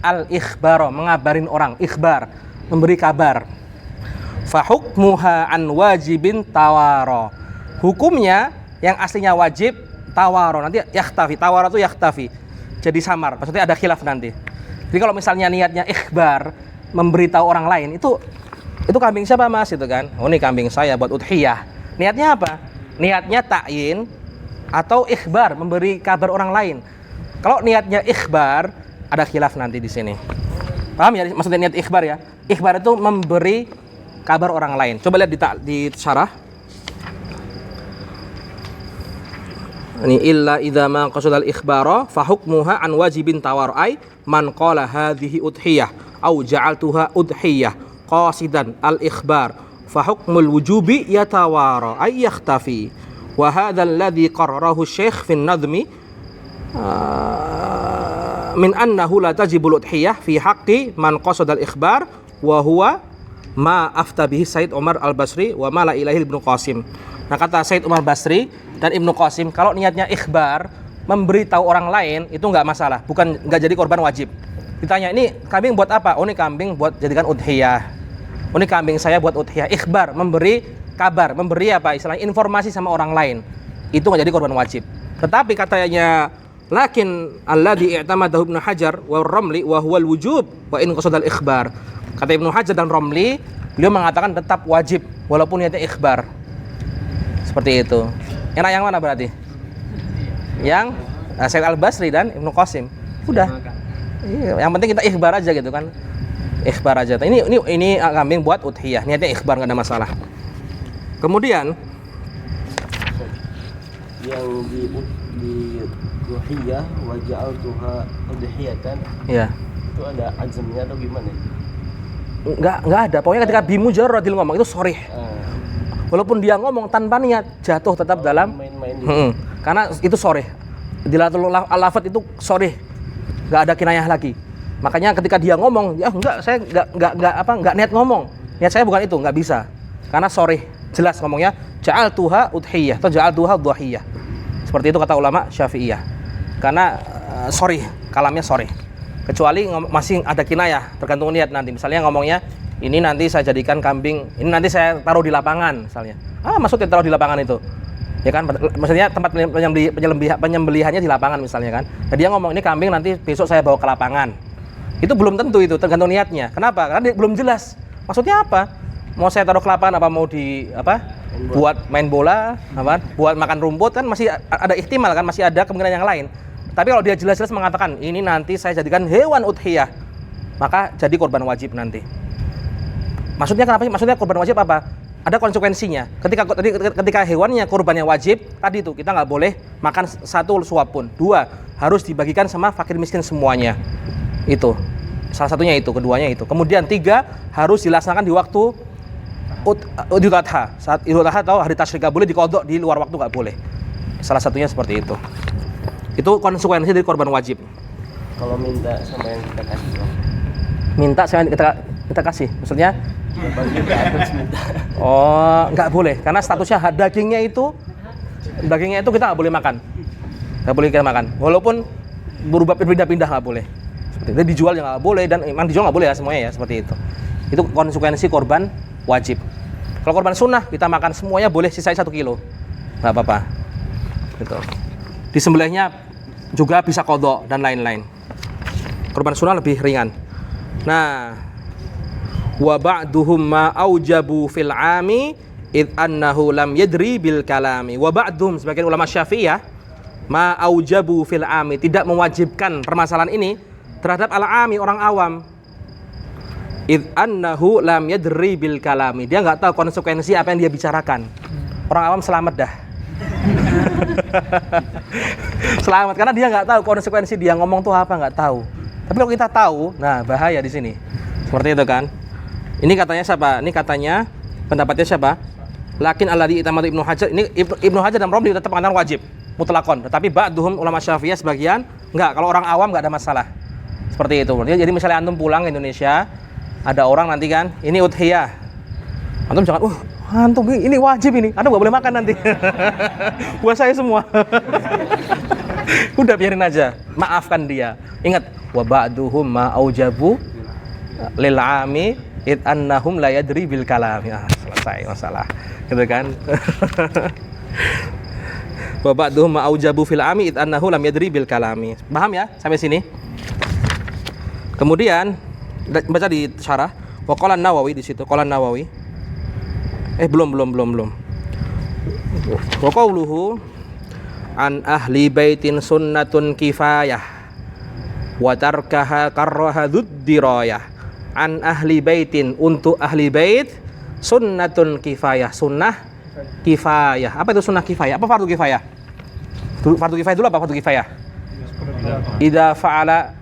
al ikhbara, mengabarin orang, ikhbar, memberi kabar. Fa hukmuha an wajibin tawaro. Hukumnya yang aslinya wajib tawaro, nanti yakhtafi, tawaro itu yakhtafi, jadi samar, maksudnya ada khilaf nanti. Jadi kalau misalnya niatnya ikhbar, memberitahu orang lain, itu kambing siapa mas, itu kan? Oh ini kambing saya buat udhiyah. Niatnya apa? Niatnya ta'yin atau ikhbar, memberi kabar orang lain. Kalau niatnya ikhbar, ada khilaf nanti di sini. Paham ya maksudnya niat ikhbar ya? Ikhbar itu memberi kabar orang lain. Coba lihat di syarah. Ini illa idza ma qasadal ikhbara fa hukmuha an wajibin tawar ay man qala hadhihi udhiyah au ja'altuha udhiyah qasidan al ikhbar fa hukmul wujubi yatawara ay yakhtafi wa hadha alladhi qarrarahu syekh fi an-nadhmi min annahu la tajibul udhiyah fi haqqi man qasadal ikhbar wa huwa ma afta bihi Said Umar al-Basri wa ma la ilahi Ibnu Qasim. Nah, kata Said Umar Basri dan Ibnu Qasim, kalau niatnya ikhbar, memberitahu orang lain, itu nggak masalah, nggak jadi korban wajib. Ditanya, ini kambing buat apa? Oh ini kambing buat jadikan udhiyah. Oh ini kambing saya buat udhiyah. Ikhbar, memberi kabar, memberi apa istilahnya, informasi sama orang lain, itu nggak jadi korban wajib. Tetapi katanya, lakin alladhi i'tamadahu Ibnu Hajar wa Ramli wa huwal wujub wa in qasadal ikhbar. Kata Ibnu Hajar dan Ramli, beliau mengatakan tetap wajib walaupun niatnya ikhbar. Seperti itu. Enak yang mana berarti? Yang Said Al-Basri dan Ibnu Qasim. Udah. Yang penting kita ikhbar aja gitu kan. Ikhbar aja. Ini kambing buat udhiyah. Niatnya ikhbar, enggak ada masalah. Kemudian yang di udhiyah wa ja'altuha udhiyatan. Iya. Itu ada azamnya atau gimana? Enggak ada. Pokoknya ketika bimujarradil ngomong itu sharih. Walaupun dia ngomong tanpa niat, jatuh tetap dalam main-main. Karena itu sharih. Dilatul lafaz itu sharih. Enggak ada kinayah lagi. Makanya ketika dia ngomong, ya enggak, saya enggak niat ngomong. Niat saya bukan itu, enggak bisa. Karena sharih, jelas ngomongnya ja'altuha udhiyah atau ja'altuha dhahiyah. Seperti itu kata ulama Syafi'iyah. Karena sorry, kalamnya sorry. Kecuali masih ada kinayah, tergantung niat nanti. Misalnya ngomongnya, ini nanti saya jadikan kambing, ini nanti saya taruh di lapangan misalnya. Maksudnya taruh di lapangan itu. Ya kan, maksudnya tempat penyembelihannya di lapangan misalnya kan. Nah, dia ngomong ini kambing nanti besok saya bawa ke lapangan. Itu belum tentu, itu tergantung niatnya. Kenapa? Karena belum jelas. Maksudnya apa? Mau saya taruh ke lapangan apa mau di buat main bola, buat makan rumput, kan masih ada ihtimal kan, masih ada kemungkinan yang lain. Tapi kalau dia jelas-jelas mengatakan ini nanti saya jadikan hewan udhiyah, maka jadi korban wajib nanti. Maksudnya kenapa sih? Maksudnya korban wajib apa? Ada konsekuensinya. Ketika hewannya korbannya wajib, tadi itu kita nggak boleh makan satu suap pun. 2, harus dibagikan sama fakir miskin semuanya. Itu salah satunya itu, keduanya itu. Kemudian 3, harus dilaksanakan di waktu Idul Adha. Saat Idul Adha atau hari tasyrik, nggak boleh dikodok di luar waktu, nggak boleh. Salah satunya seperti itu. Itu konsekuensi dari korban wajib. Kalau minta sama yang kita kasih, minta sama yang kita kasih, maksudnya? Minta. Oh, nggak boleh, karena statusnya dagingnya itu kita nggak boleh makan, walaupun berubah pindah-pindah nggak boleh. Seperti itu, dijual ya nggak boleh, dan memang dijual nggak boleh ya semuanya ya, seperti itu. Itu konsekuensi korban wajib. Kalau korban sunnah kita makan semuanya boleh, sisanya 1 kilo, nggak apa-apa. Gitu. Disembelihnya juga bisa qadha dan lain-lain. Korban sunnah lebih ringan. Nah, wa ba'duhum ma aujabu fil 'ami id annahu lam yadri bil kalami. Wa ba'duhum, sebagian ulama Syafi'iyah, ma aujabu fil 'ami, tidak mewajibkan permasalahan ini terhadap al-'ami, orang awam. Id annahu lam yadri bil kalami, dia enggak tahu konsekuensi apa yang dia bicarakan. Orang awam selamat dah. Selamat karena dia enggak tahu konsekuensi dia ngomong tuh apa, enggak tahu. Tapi kalau kita tahu, nah bahaya di sini. Seperti itu kan. Ini katanya siapa? Ini katanya pendapatnya siapa? Lakin alladzi itamadu Ibnu Hajar. Ini Ibnu Hajar dan Romli tetap mengatakan wajib mutlakon. Tetapi ba'duhum ulama Syafi'iyah sebagian enggak. Kalau orang awam enggak ada masalah. Seperti itu. Jadi misalnya antum pulang ke Indonesia, ada orang nanti kan, ini udhiyah. Antum jangan, antum ini wajib ini. Antum enggak boleh makan nanti. Buat saya semua. Udah biarin aja. Maafkan dia. Ingat, wa ba'duhum ma aujabu lil 'ami id annahum la yadri bil kalami. Selesai masalah. Gitu kan? Wa ba'duhum ma aujabu fil 'ami id annahu lam yadri bil kalami. Paham ya sampai sini? Kemudian baca di syarah, wa qala Nawawi di situ, qala Nawawi. Belum. Wa qauluhu an ahli baitin sunnatun kifayah wa tarkaha karrahadud dirayah. An ahli baitin, untuk ahli bait, sunnatun kifayah, sunnah kifayah. Apa itu sunnah kifayah? Apa fardu kifayah? Fardu kifayah dulu apa fardu kifayah? Idza fa'ala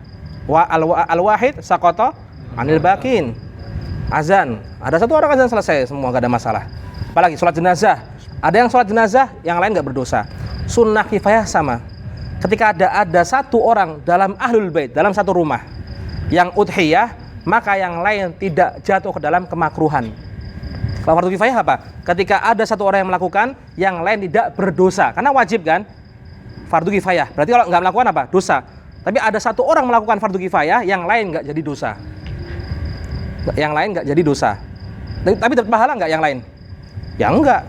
al-wahid saqata anil bakin. Azan, ada satu orang azan selesai, semua gak ada masalah. Apalagi sholat jenazah, ada yang sholat jenazah, yang lain gak berdosa. Sunnah kifayah sama. Ketika ada satu orang dalam ahlul bait, dalam satu rumah yang udhiyah, maka yang lain tidak jatuh ke dalam kemakruhan. Kalau fardu kifayah apa? Ketika ada satu orang yang melakukan, yang lain tidak berdosa. Karena wajib kan? Fardu kifayah. Berarti kalau nggak melakukan apa? Dosa. Tapi ada satu orang melakukan fardu kifayah, yang lain nggak jadi dosa. Yang lain nggak jadi dosa. Tapi dapat pahala nggak yang lain? Ya enggak.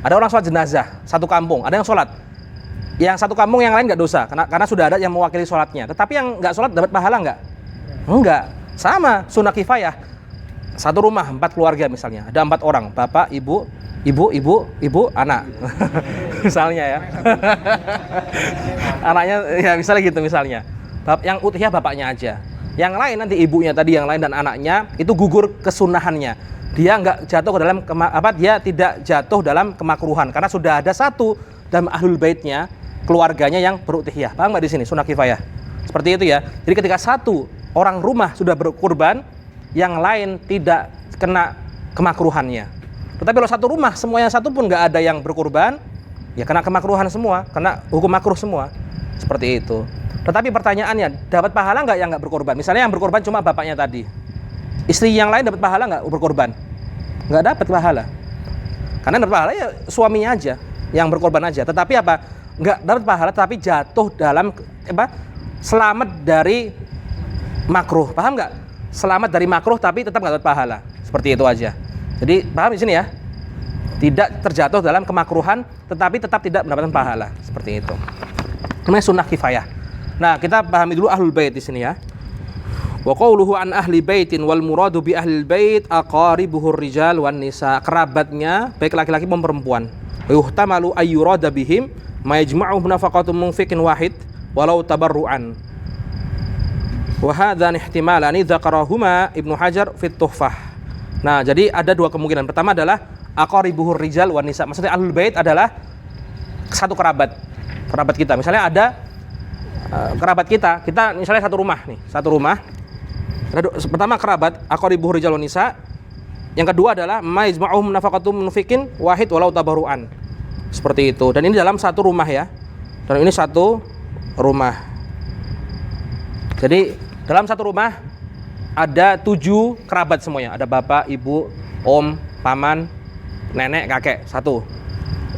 Ada orang sholat jenazah, satu kampung, ada yang sholat. Yang satu kampung yang lain nggak dosa, karena sudah ada yang mewakili sholatnya. Tetapi yang nggak sholat dapat pahala nggak? Enggak. Sama, sunnah kifayah. Satu rumah, 4 keluarga misalnya. Ada 4 orang, bapak, ibu, anak. Misalnya ya. Anaknya ya misalnya gitu misalnya. yang udhiyah bapaknya aja. Yang lain nanti ibunya tadi, yang lain dan anaknya itu gugur kesunahannya. Dia nggak jatuh ke dalam dia tidak jatuh dalam kemakruhan karena sudah ada satu dalam ahlul baitnya, keluarganya yang berudhiyah. Paham nggak di sini? Sunnah kifayah. Seperti itu ya. Jadi ketika satu orang rumah sudah berkurban, yang lain tidak kena kemakruhannya. Tetapi kalau satu rumah semuanya satu pun nggak ada yang berkurban, ya kena kemakruhan semua, kena hukum makruh semua. Seperti itu. Tetapi pertanyaannya, dapat pahala nggak yang nggak berkorban? Misalnya yang berkorban cuma bapaknya tadi, istri yang lain dapat pahala nggak berkorban? Nggak dapat pahala. Karena dapat pahala ya suaminya aja, yang berkorban aja. Tetapi apa? Nggak dapat pahala, tapi jatuh dalam selamat dari makruh. Paham nggak? Selamat dari makruh tapi tetap nggak dapat pahala. Seperti itu aja. Jadi paham di sini ya? Tidak terjatuh dalam kemakruhan, tetapi tetap tidak mendapatkan pahala. Seperti itu. Namanya sunnah kifayah. Nah, kita pahami dulu ahlul bait di sini ya. Wa qauluhu an ahli baitin wal muradu bi ahlil bait aqaribuhur rijal wan nisa. Kerabatnya baik laki-laki maupun perempuan. Wa yuhtamalu ayyurada bihim ma yajma'u nafaqatun munfiqin wahid walau tabarruan. Wa hadzan ihtimalani dzakarahuma Ibnu Hajar fit Tuhfah. Nah, jadi ada dua kemungkinan. Pertama adalah aqaribuhur rijal wan nisa. Maksudnya ahlul bait adalah satu kerabat kita. Misalnya ada kerabat kita misalnya satu rumah. Pertama kerabat aqaribuhur rijal wan nisa. Yang kedua adalah maizma'uhum nafaqatum munfiqin wahid walau tabarruan. Seperti itu. Dan ini dalam satu rumah ya. Dan ini satu rumah. Jadi dalam satu rumah ada 7 kerabat semuanya. Ada bapak, ibu, om, paman, nenek, kakek, satu.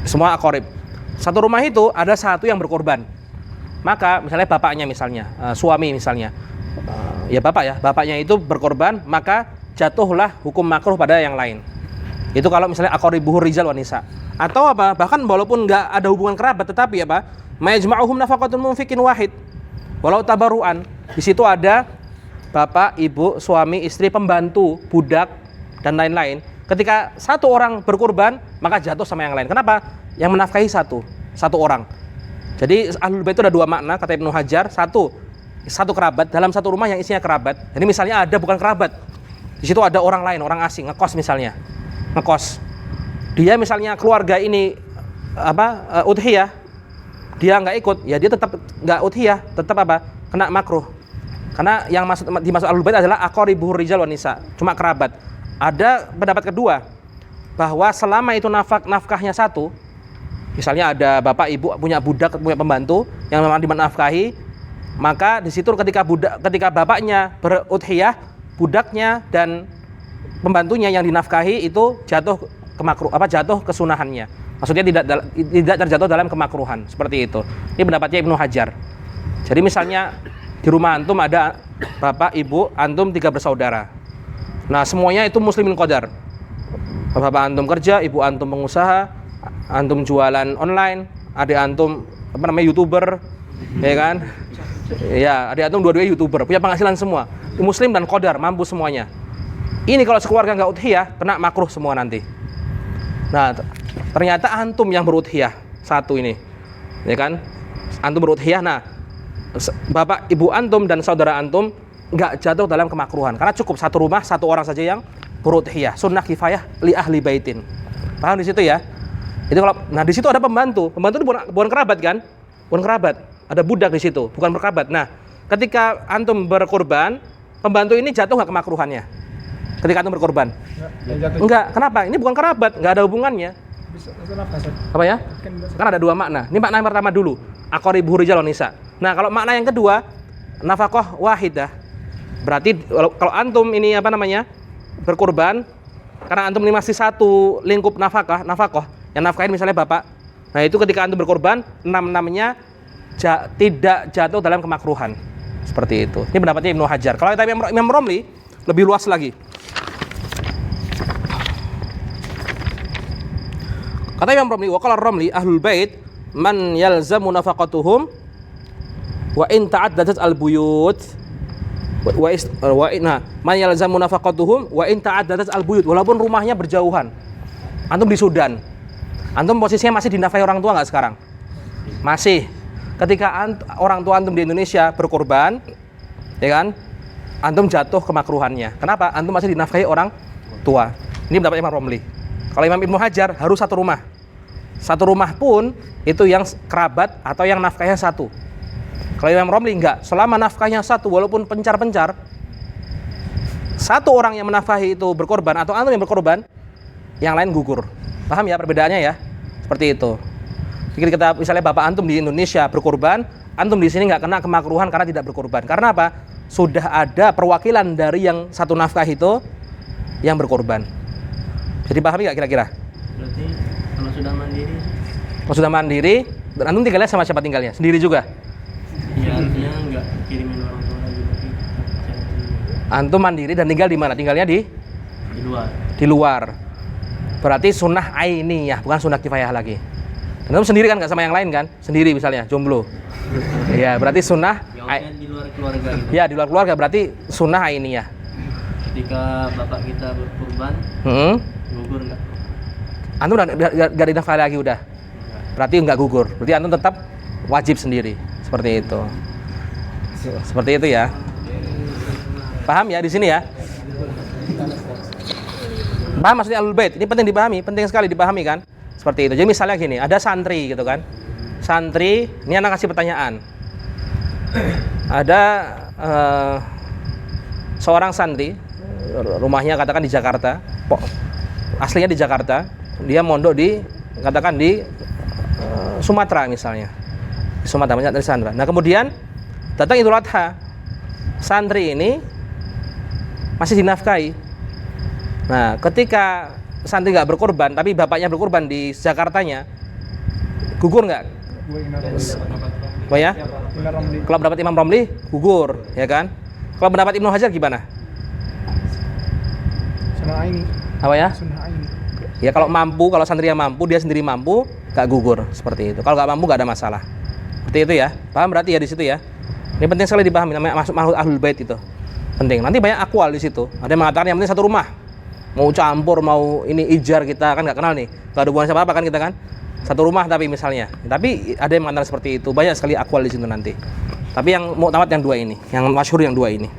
Semua aqarib. Satu rumah itu ada satu yang berkorban. Maka misalnya bapaknya suami misalnya. Ya bapaknya itu berkorban, maka jatuhlah hukum makruh pada yang lain. Itu kalau misalnya aqaribuhur rijal wan nisa. Atau bahkan walaupun enggak ada hubungan kerabat tetapi majma'uhum nafaqatun munfiqin wahid walau tabarruan. Di situ ada bapak, ibu, suami, istri, pembantu, budak dan lain-lain. Ketika satu orang berkorban, maka jatuh sama yang lain. Kenapa? Yang menafkahi satu orang. Jadi ahlul bait itu ada 2 makna kata Ibnu Hajar. Satu kerabat dalam satu rumah yang isinya kerabat. Jadi misalnya ada bukan kerabat. Di situ ada orang lain, orang asing, ngekos misalnya. Ngekos. Dia misalnya keluarga ini udhiyah. Dia nggak ikut, ya dia tetap nggak udhiyah, tetap kena makruh. Karena yang dimaksud ahlul bait adalah aqaribuhur rijal wan nisa, cuma kerabat. Ada pendapat kedua bahwa selama itu nafkahnya satu, misalnya ada bapak ibu punya budak, punya pembantu yang memang dimenafkahi, maka di situ ketika bapaknya berudhiyah, budaknya dan pembantunya yang dinafkahi itu jatuh jatuh kesunahannya. Maksudnya tidak terjatuh dalam kemakruhan, seperti itu. Ini pendapatnya Ibnu Hajar. Jadi misalnya di rumah antum ada bapak, ibu, antum 3 bersaudara. Nah, semuanya itu muslimin qadar. Bapak antum kerja, ibu antum pengusaha, antum jualan online, adik antum YouTuber, ya kan? Ya, adik antum dua-duanya YouTuber, punya penghasilan semua. Muslim dan qadar, mampu semuanya. Ini kalau sekeluarga enggak udhiyah, kena makruh semua nanti. Nah, ternyata antum yang berudhiyah satu ini. Ya kan? Antum berudhiyah. Nah, bapak, ibu antum dan saudara antum enggak jatuh dalam kemakruhan karena cukup satu rumah, satu orang saja yang berudhiyah. Sunnah kifayah li ahli baitin. Paham di situ ya? Itu kalau di situ ada pembantu. Pembantu itu bukan kerabat kan? Bukan kerabat. Ada budak di situ, bukan berkerabat. Nah, ketika antum berkorban, pembantu ini jatuh enggak kemakruhannya? Ketika antum berkorban? Enggak. Kenapa? Ini bukan kerabat, enggak ada hubungannya. Apa ya? Kan ada 2 makna. Ini makna yang pertama dulu, aqaribuhur rijal wan nisa. Nah, kalau makna yang kedua, nafaqah wahidah. Berarti kalau antum ini berkorban karena antum ini masih satu lingkup nafkah, yang nafkahin misalnya bapak. Nah, itu ketika antum berkorban, namanya tidak jatuh dalam kemakruhan. Seperti itu. Ini pendapatnya Ibnu Hajar. Kalau kita Imam Romli lebih luas lagi. Kata Imam Romli, wa qala Romli ahlul bait man yalzamu nafaqatuhum wa in ta'addadat al-buyut man yalzamu nafaqatuhum wa in ta'addadat al-buyut, walaupun rumahnya berjauhan. Antum di Sudan. Antum posisinya masih dinafkahi orang tua enggak sekarang? Masih. ketika orang tua antum di Indonesia berkorban, ya kan? Antum jatuh kemakruhannya. Kenapa? Antum masih dinafkahi orang tua. Ini pendapat Imam Romli. Kalau Imam Ibnu Hajar harus satu rumah. Satu rumah pun itu yang kerabat atau yang nafkahnya satu. Kalau Imam Romli enggak, selama nafkahnya satu walaupun pencar-pencar, satu orang yang menafkahi itu berkorban atau antum yang berkorban, yang lain gugur. Paham ya perbedaannya ya? Seperti itu. Jadi kita misalnya bapak antum di Indonesia berkorban, antum di sini nggak kena kemakruhan karena tidak berkorban. Karena apa? Sudah ada perwakilan dari yang satu nafkah itu yang berkorban. Jadi pahami nggak kira-kira? Berarti kalau sudah mandiri? Kalau sudah mandiri, dan antum tinggalnya sama siapa tinggalnya? Sendiri juga? Ya artinya nggak kirimin orang tua lagi, tapi Antum mandiri dan tinggal di mana? Tinggalnya di luar. Di luar. Berarti sunnah ainiyah, bukan sunnah kifayah lagi. Dan antum sendiri kan nggak sama yang lain kan? Sendiri misalnya, jomblo. Ya, berarti sunnah Di luar keluarga gitu. ya di luar keluarga berarti sunnah ainiyah. Ketika bapak kita berkurban, gugur nggak? Antum nggak dinafkahi lagi udah. Berarti nggak gugur. Berarti antum tetap wajib sendiri. Seperti itu. Seperti itu ya. Paham ya di sini ya? Paham maksudnya Ahlul Bait? Ini penting dipahami, penting sekali dipahami kan? Seperti itu. Jadi misalnya gini, ada santri gitu kan. Santri, ini anak kasih pertanyaan. Ada seorang santri, rumahnya katakan di Jakarta, aslinya di Jakarta, dia mondok di katakan di Sumatera misalnya. Di Sumatera banyak dari Sumatera. Nah, kemudian datang Idul Adha. Santri ini masih dinafkahi. Nah, ketika santri nggak berkorban, tapi bapaknya berkorban di Jakartanya, gugur nggak? Oh ya? Kalau pendapat Imam Romli, gugur, ya kan? Kalau pendapat Ibnu Hajar gimana? Sunnah aini. Apa ya? Sunnah aini. Ya kalau mampu, kalau santri yang mampu, dia sendiri mampu, nggak gugur seperti itu. Kalau nggak mampu, nggak ada masalah. Seperti itu ya. Paham berarti ya di situ ya? Ini penting sekali dipahami, namanya masuk Ahlul Bait itu. Penting. Nanti banyak akwal di situ. Ada yang mengatakan yang penting satu rumah. Mau campur, mau ini ijar, kita kan nggak kenal nih. Nggak ada hubungan siapa-apa kan kita kan. Satu rumah tapi misalnya. Tapi ada yang mengatakan seperti itu. Banyak sekali akwal di situ nanti. Tapi yang mu'tamad yang dua ini, yang masyhur yang dua ini.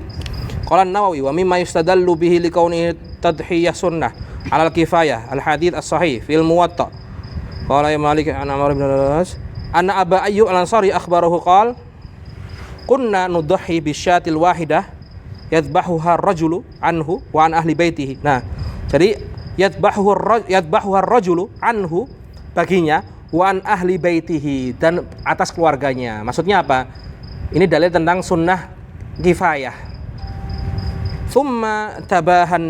Qala An-Nawawi wa mimma yustadallu bihi liqauni tadhiyah sunnah 'ala al-kifayah al-hadits as-sahih fil Muwatta. Qala ya Malik an Amr bin al-As anna Aba Ayyub al-Ansari akhbarahu qala kunna nudhi bisyatil wahidah yadhbahuha ar-rajulu anhu wa an ahli baitihi. Nah, jadi yadhbahuha ar-rajulu anhu baginya wa an ahli baitihi dan atas keluarganya. Maksudnya apa? Ini dalil tentang sunnah kifayah. Thumma tabahan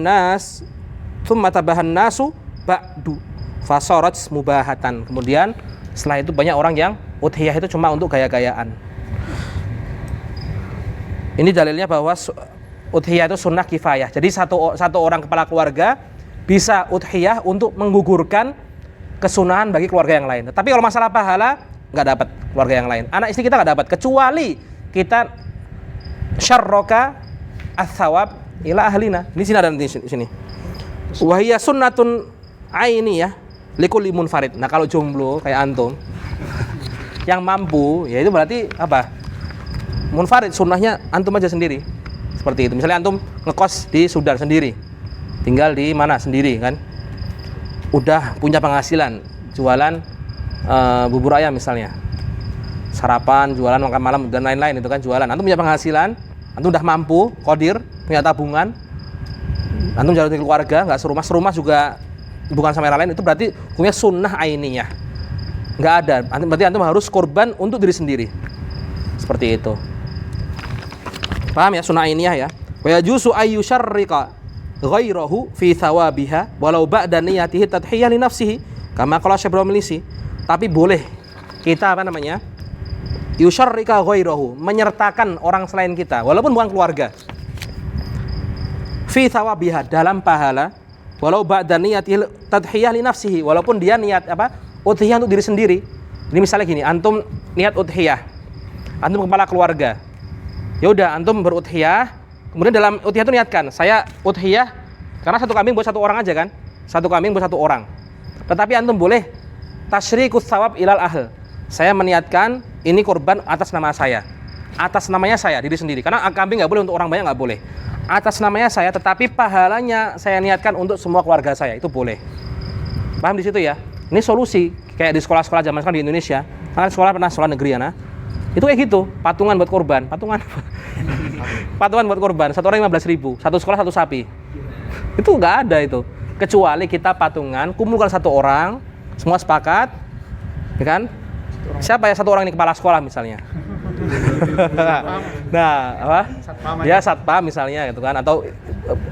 nasu ba'du fasarat mubahatan. Kemudian setelah itu banyak orang yang udhiyah itu cuma untuk gaya-gayaan. Ini dalilnya bahwa udhiyah itu sunnah kifayah. Jadi satu orang kepala keluarga bisa udhiyah untuk menggugurkan kesunahan bagi keluarga yang lain. Tapi kalau masalah pahala nggak dapat keluarga yang lain. Anak istri kita nggak dapat kecuali kita syarroka ats-tsawab ila ahlina. Ini sini ada di sini. Wa hiya sunnatun ainiyah likulli munfarid. Nah, kalau jomblo kayak antum yang mampu, ya itu berarti apa? Munfarid, sunnahnya antum aja sendiri. Seperti itu. Misalnya antum ngekos di Sudan sendiri. Tinggal di mana sendiri kan? Udah punya penghasilan, jualan bubur ayam misalnya. Sarapan, jualan makan malam dan lain-lain itu kan jualan. Antum punya penghasilan, antum udah mampu, qadir, punya tabungan. Antum jalan dengan keluarga, enggak serumah juga bukan sama yang lain, itu berarti hukumnya sunnah ainiyah. Enggak ada. Berarti antum harus korban untuk diri sendiri. Seperti itu. Paham ya sunnah ainiyah ya? Wa yajuzu ayyusharrika ghairahu fi thawabiha walau ba'da niyatihi tadhiyah li nafsihi kama qala Syekh Romlisi. Tapi boleh kita yusyarrika ghairahu, menyertakan orang selain kita walaupun bukan keluarga. Fi thawabiha, dalam pahala, walau ba'da niyatihi tadhiyah li nafsihi, walaupun dia niat udhiyah untuk diri sendiri. Ini misalnya gini, antum niat udhiyah. Antum kepala keluarga. Ya udah antum berudhiyah, kemudian dalam udhiyah itu niatkan, saya udhiyah karena satu kambing buat satu orang aja kan? Satu kambing buat satu orang. Tetapi antum boleh tasyrikus tsawab ilal ahl. Saya meniatkan ini korban atas nama saya. Atas namanya saya, diri sendiri. Karena kambing nggak boleh, untuk orang banyak nggak boleh. Atas namanya saya, tetapi pahalanya saya niatkan untuk semua keluarga saya, itu boleh. Paham di situ ya? Ini solusi kayak di sekolah-sekolah zaman sekarang di Indonesia. Kan sekolah negeri ya, nah. Itu kayak gitu, patungan buat korban, patungan buat korban. Satu orang 15.000, satu sekolah satu sapi. Itu nggak ada itu. Kecuali kita patungan, kumpulkan satu orang, semua sepakat, ya kan? Siapa ya satu orang ini kepala sekolah misalnya? Nah, apa? Ya satpam misalnya gitu kan, atau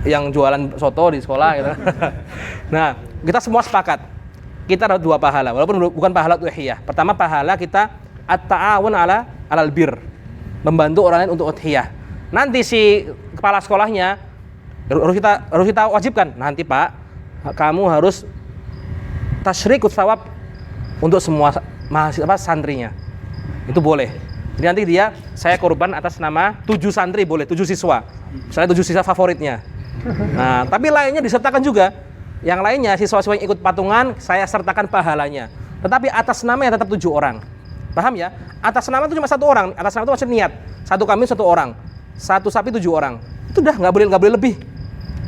yang jualan soto di sekolah gitu. Nah, kita semua sepakat. Kita dapat 2 pahala, walaupun bukan pahala udhiyah. Pertama pahala kita at-ta'awun alal bir, membantu orang lain untuk udhiyah. Nanti si kepala sekolahnya harus kita wajibkan, nanti Pak, kamu harus tasyrikut thawab untuk semua mahasiswa santrinya. Itu boleh. Jadi nanti saya korban atas nama 7 santri, boleh 7 siswa. Misalnya 7 siswa favoritnya. Nah, tapi lainnya disertakan juga. Yang lainnya siswa-siswa yang ikut patungan saya sertakan pahalanya. Tetapi atas namanya tetap 7 orang. Paham ya? Atas nama itu cuma 1 orang. Atas nama itu maksud niat. 1 kambing 1 orang. 1 sapi 7 orang. Itu udah nggak boleh lebih.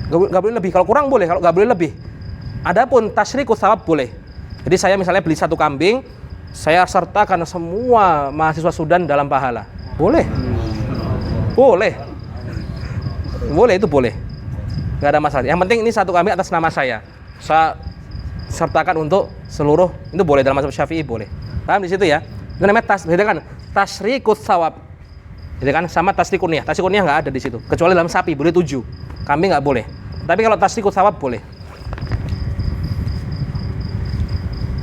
Nggak boleh lebih. Kalau kurang boleh, kalau nggak boleh lebih. Adapun tasyrikut thawab boleh. Jadi saya misalnya beli 1 kambing, saya sertakan semua mahasiswa Sudan dalam pahala. Boleh. Boleh. Boleh, itu boleh. Nggak ada masalah. Yang penting ini 1 kambing atas nama saya. Saya sertakan untuk seluruh, itu boleh dalam mazhab Syafi'i, boleh. Paham di situ ya? Itu namanya tasyrikut thawab. Jadi kan sama tasyrikun niyah. Tasyrikun niyah nggak ada di situ. Kecuali dalam sapi boleh 7. Kambing nggak boleh. Tapi kalau tasyrikut thawab boleh.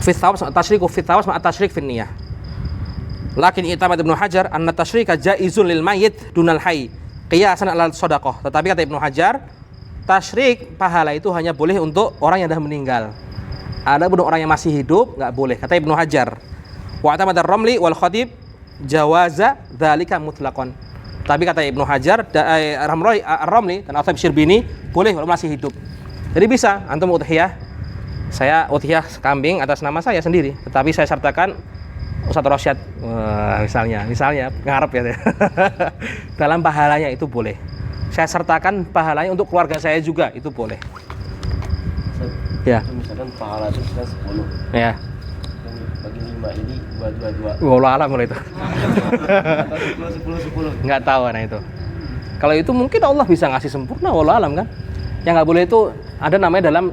Fi thawab sama tasyriku fi thawab sama tasyrik fi niyah. Lakin i'tamad Ibnu Hajar anna tasyrika jaizun lil mayyit dunal hayy qiyasan ala shadaqah. Tetapi kata Ibnu Hajar, tasyrik pahala itu hanya boleh untuk orang yang sudah meninggal. Adapun orang yang masih hidup nggak boleh. Kata Ibnu Hajar. Wa i'tamad ar-Ramli wal Khatib jawaza dzalika mutlaqan. Tapi kata Ibnu Hajar, Ar-Ramli dan Al-Khatib Syirbini boleh kalau masih hidup. Jadi bisa antum udhiyah, saya udhiyah kambing atas nama saya sendiri, tetapi saya sertakan Ustaz Rosyad, misalnya ngarep ya. Dalam pahalanya itu boleh. Saya sertakan pahalanya untuk keluarga saya juga, itu boleh. Ya. Misalkan pahala itu kan 10. Ya. Dan bagi 5 ini 2. Wallah alam kalau itu. 10. Nggak tahu nah itu. Kalau itu mungkin Allah bisa ngasih sempurna, wallah alam kan. Yang nggak boleh itu ada namanya dalam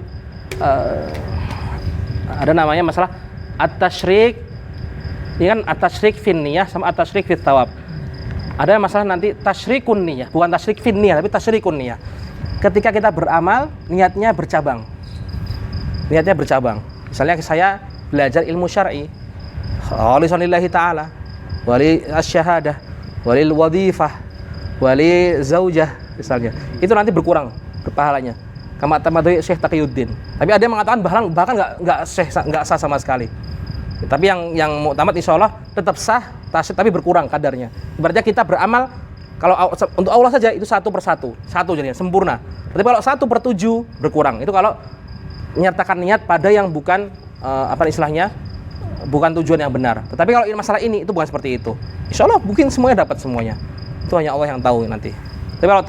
ada namanya masalah at-tasyrik. Ini kan at-tasyrik fin niyah sama at-tasyrik fit thawab. Ada masalah nanti tasyrikun niyah, bukan tasyrik fin niyah tapi tasyrikun niyah. Ketika kita beramal, niatnya bercabang. Niatnya bercabang. Misalnya saya belajar ilmu syar'i, khalisan lillahi ta'ala, wali asy-syahadah, walil wadhifah, wali zaujah misalnya. Itu nanti berkurang pahalanya. Kama tamadhi Syekh Taqiyuddin. Tapi ada yang mengatakan bahkan enggak sah sama sekali. Tapi yang muktamad insyaallah tetap sah, tasyrik tapi berkurang kadarnya. Ibaratnya kita beramal kalau untuk Allah saja itu 1/1, 1 jadinya sempurna. Tapi kalau 1/7 berkurang. Itu kalau menyertakan niat pada yang bukan bukan tujuan yang benar. Tetapi kalau masalah ini itu bukan seperti itu. Insyaallah mungkin semuanya dapat semuanya. Itu hanya Allah yang tahu nanti. Tapi kalau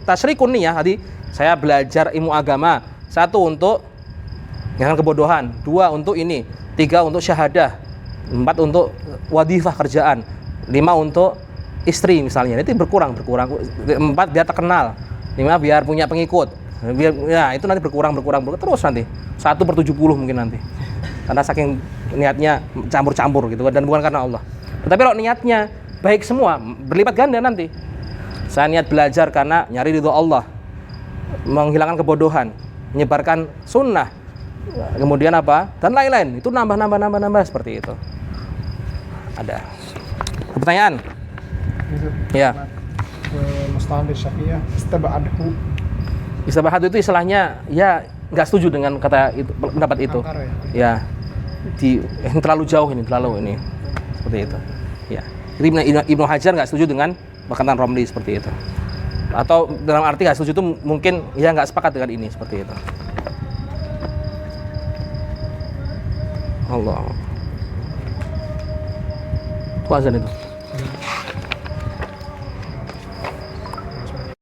tasyrikun niyah tadi saya belajar ilmu agama, 1 untuk jangan kebodohan, 2 untuk ini, 3 untuk syahadah, 4 untuk wadhifah kerjaan, 5 untuk istri misalnya. Itu berkurang. 4 biar terkenal, 5 biar punya pengikut. Biar ya itu nanti berkurang terus nanti. 1/70 mungkin nanti. Karena saking niatnya campur-campur gitu dan bukan karena Allah. Tetapi kalau niatnya baik semua, berlipat ganda nanti. Saya niat belajar karena nyari ridho Allah, menghilangkan kebodohan, menyebarkan sunnah, kemudian apa dan lain-lain, itu nambah seperti itu. Ada pertanyaan? Ya. Mustahil Syafi'iyah Istabahad itu istilahnya ya nggak setuju dengan kata itu, pendapat itu. Ya. Yang terlalu jauh ini, seperti itu. Ya. Jadi Ibnu Hajar nggak setuju dengan perkataan Romli seperti itu. Atau dalam arti nggak setuju itu mungkin ya nggak sepakat dengan ini seperti itu. Allah. Itu azan itu.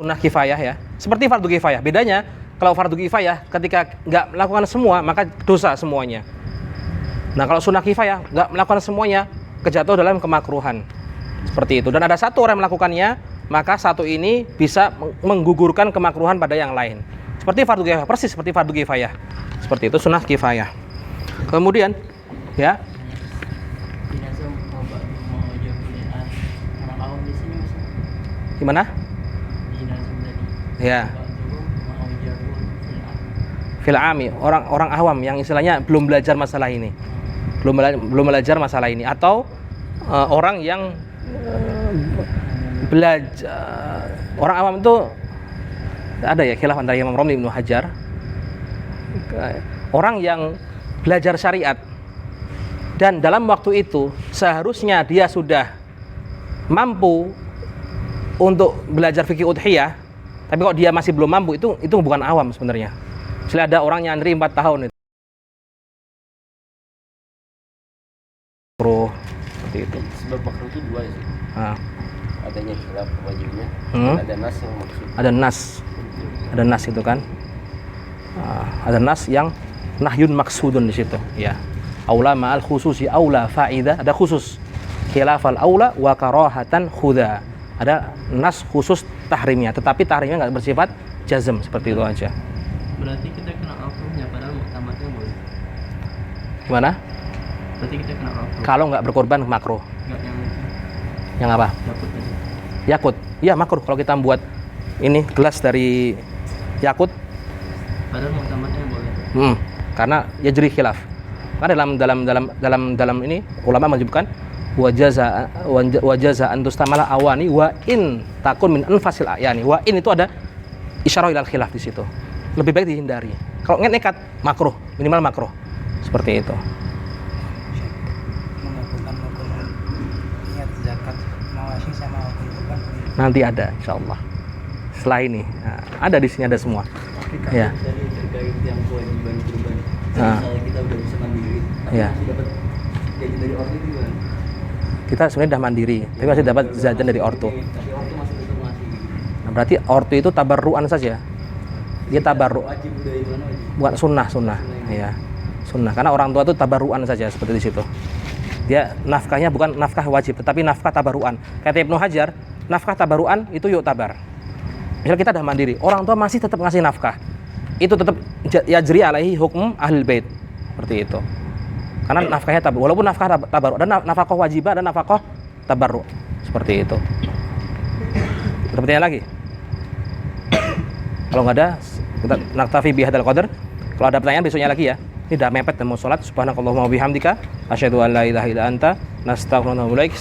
Sunnah kifayah ya. Seperti fardu kifayah. Bedanya kalau fardu kifayah ketika nggak melakukan semua maka dosa semuanya. Nah kalau sunnah kifayah nggak melakukan semuanya kejatuh dalam kemakruhan. Seperti itu. Dan ada satu orang yang melakukannya maka satu ini bisa menggugurkan kemakruhan pada yang lain. Seperti fardu kifayah, persis seperti fardu kifayah. Seperti itu sunnah kifayah. Kemudian ya. Gimana? Ya. Fil ami, orang awam yang istilahnya belum belajar masalah ini. Belum belajar masalah ini atau orang yang belajar orang awam itu ada ya khilaf antara Imam Romli Ibnu Hajar. Orang yang belajar syariat dan dalam waktu itu seharusnya dia sudah mampu untuk belajar fikih udhiyah, tapi kok dia masih belum mampu, itu bukan awam sebenarnya. Misalnya ada orang nyantri 4 tahun itu. Seperti itu. Sebab makruh itu dua sih. Adanya khilaf wajibnya, dan ada nas yang maksud. Ada nas itu kan. Ada nas yang nahyun maksudun di situ. Ya. Aula ma'al khususi aula faida, ada khusus. Khilafal aula wa karahatan khuda. Ada nas khusus tahrimnya, tetapi tahrimnya nggak bersifat jazm, seperti itu aja. Berarti kita kena makruhnya padahal muktamadnya boleh. Gimana? Berarti kita kena makruh. Kalau nggak berkorban makruh. Enggak Yang apa? yakut aja. Yakut. Iya makruh kalau kita buat ini gelas dari yakut. Padahal muktamadnya boleh. Karena ya jadi khilaf. Karena dalam ini ulama menunjukkan wajaza antustamala awani wa in takun min anfasil ayani. Wa in itu ada isyarah ilal khilaf di situ. Lebih baik dihindari. Kalau nekat makruh, minimal makruh. Seperti itu. Niat zakat mawasi sama kurban. Nanti ada insyaallah. Setelah ini. Nah, ada di sini ada semua. Ya. Terkait yang kewajiban kurban. Nah. Misalnya kita udah bisa mandiri, tapi Ya. masih dapat gaji dari ortu itu gimana? Kita sebenarnya sudah mandiri, tapi masih dapat jajan dari ortu. Tapi ortu masih tetap ngasih. Nah, berarti ortu itu tabarruan saja. Dia tabarru, Wajib udah itu mana wajib? bukan sunnah. Ya. Sunnah. Karena orang tua itu tabarruan saja seperti di situ. Dia nafkahnya bukan nafkah wajib, tetapi nafkah tabarruan. Kata Ibnu Hajar, nafkah tabarruan itu yuk tabar. Misal kita sudah mandiri, orang tua masih tetap ngasih nafkah. Itu tetap yajri alaihi hukum ahlul bait. Seperti itu. Karena nafkahnya tabarru, walaupun nafkah tabarru, dan nafkah wajibah dan nafkah tabarru. Seperti itu. Ada pertanyaan lagi? Kalau nggak ada, kita naktafi bihadzal qadar. Kalau ada pertanyaan besoknya lagi ya. Ini udah mepet dan mau sholat. Subhanakallahumma wa bihamdika asyhadu an la ilaha illa anta nastaghfiruka wa atubu ilaik.